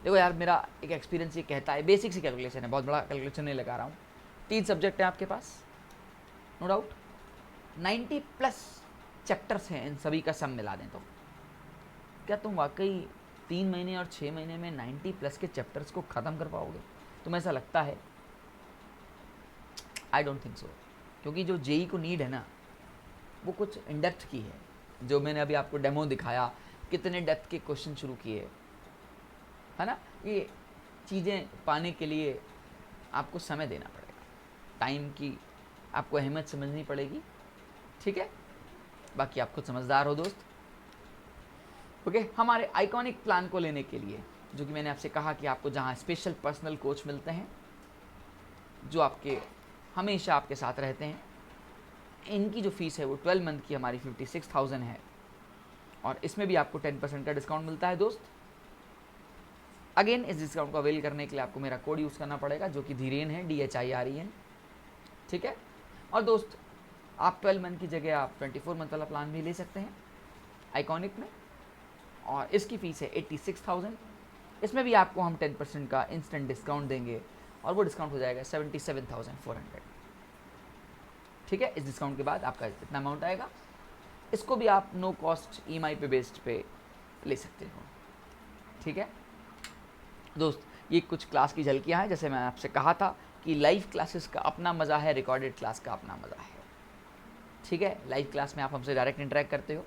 देखो यार, मेरा एक एक्सपीरियंस ये कहता है, बेसिक सी कैलकुलेशन है, बहुत बड़ा कैलकुलेशन नहीं लगा रहा हूँ। 3 सब्जेक्ट हैं आपके पास, नो डाउट 90+ चैप्टर्स हैं, इन सभी का सम मिला दें तो क्या तुम वाकई 3 महीने और 6 महीने में 90+ के चैप्टर्स को ख़त्म कर पाओगे? तुम्हें ऐसा लगता है? आई डोंट थिंक सो, क्योंकि जो JEE को नीड है ना, वो कुछ इन डेप्थ की है। जो मैंने अभी आपको डेमो दिखाया, कितने डेप्थ के क्वेश्चन शुरू किए, है ना। ये चीज़ें पाने के लिए आपको समय देना पड़ेगा, टाइम की आपको अहमियत समझनी पड़ेगी, ठीक है। बाकी आप खुद समझदार हो दोस्त, ओके। हमारे आइकॉनिक प्लान को लेने के लिए, जो कि मैंने आपसे कहा कि आपको जहाँ स्पेशल पर्सनल कोच मिलते हैं, जो आपके हमेशा आपके साथ रहते हैं, इनकी जो फ़ीस है वो 12 मंथ की हमारी 56,000 है, और इसमें भी आपको 10% का डिस्काउंट मिलता है दोस्त। अगेन इस डिस्काउंट को अवेल करने के लिए आपको मेरा कोड यूज़ करना पड़ेगा, जो कि धीरेन है, DHIREN, ठीक है। और दोस्त आप 12 मंथ की जगह आप 24 मंथ वाला प्लान भी ले सकते हैं आइकॉनिक में, और इसकी फ़ीस है 86,000। इसमें भी आपको हम 10% का इंस्टेंट डिस्काउंट देंगे, और वो डिस्काउंट हो जाएगा 77,400, ठीक है। इस डिस्काउंट के बाद आपका इतना अमाउंट आएगा। इसको भी आप नो कॉस्ट EMI पे बेस्ड पे ले सकते हो, ठीक है दोस्त। ये कुछ क्लास की झलकियाँ हैं, जैसे मैं आपसे कहा था कि लाइव क्लासेस का अपना मज़ा है, रिकॉर्डेड क्लास का अपना मज़ा है। ठीक है, लाइव क्लास में आप हमसे डायरेक्ट इंटरेक्ट करते हो।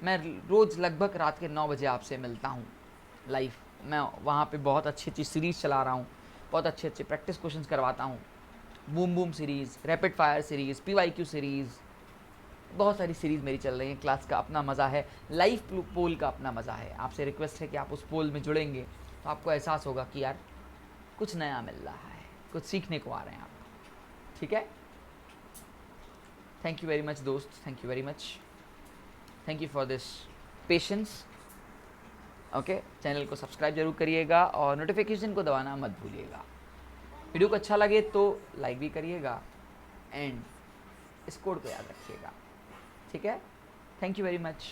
मैं रोज़ लगभग रात के 9 बजे आपसे मिलता हूँ लाइव। मैं वहाँ पे बहुत अच्छी अच्छी सीरीज़ चला रहा हूँ, बहुत अच्छे अच्छे प्रैक्टिस क्वेश्चंस करवाता हूँ। Boom boom series, rapid fire series, PYQ series, बहुत सारी सीरीज़ मेरी चल रही है। क्लास का अपना मज़ा है, लाइव पोल का अपना मज़ा है। आपसे रिक्वेस्ट है कि आप उस पोल में जुड़ेंगे तो आपको एहसास होगा कि यार कुछ नया मिल रहा है, कुछ सीखने को आ रहे हैं आप। ठीक है, थैंक यू वेरी मच दोस्त, thank you very much, thank you for this patience. Okay, channel को सब्सक्राइब जरूर करिएगा और नोटिफिकेशन को दबाना मत भूलिएगा। वीडियो को अच्छा लगे तो लाइक भी करिएगा एंड इस कोड को याद रखिएगा। ठीक है, थैंक यू वेरी मच।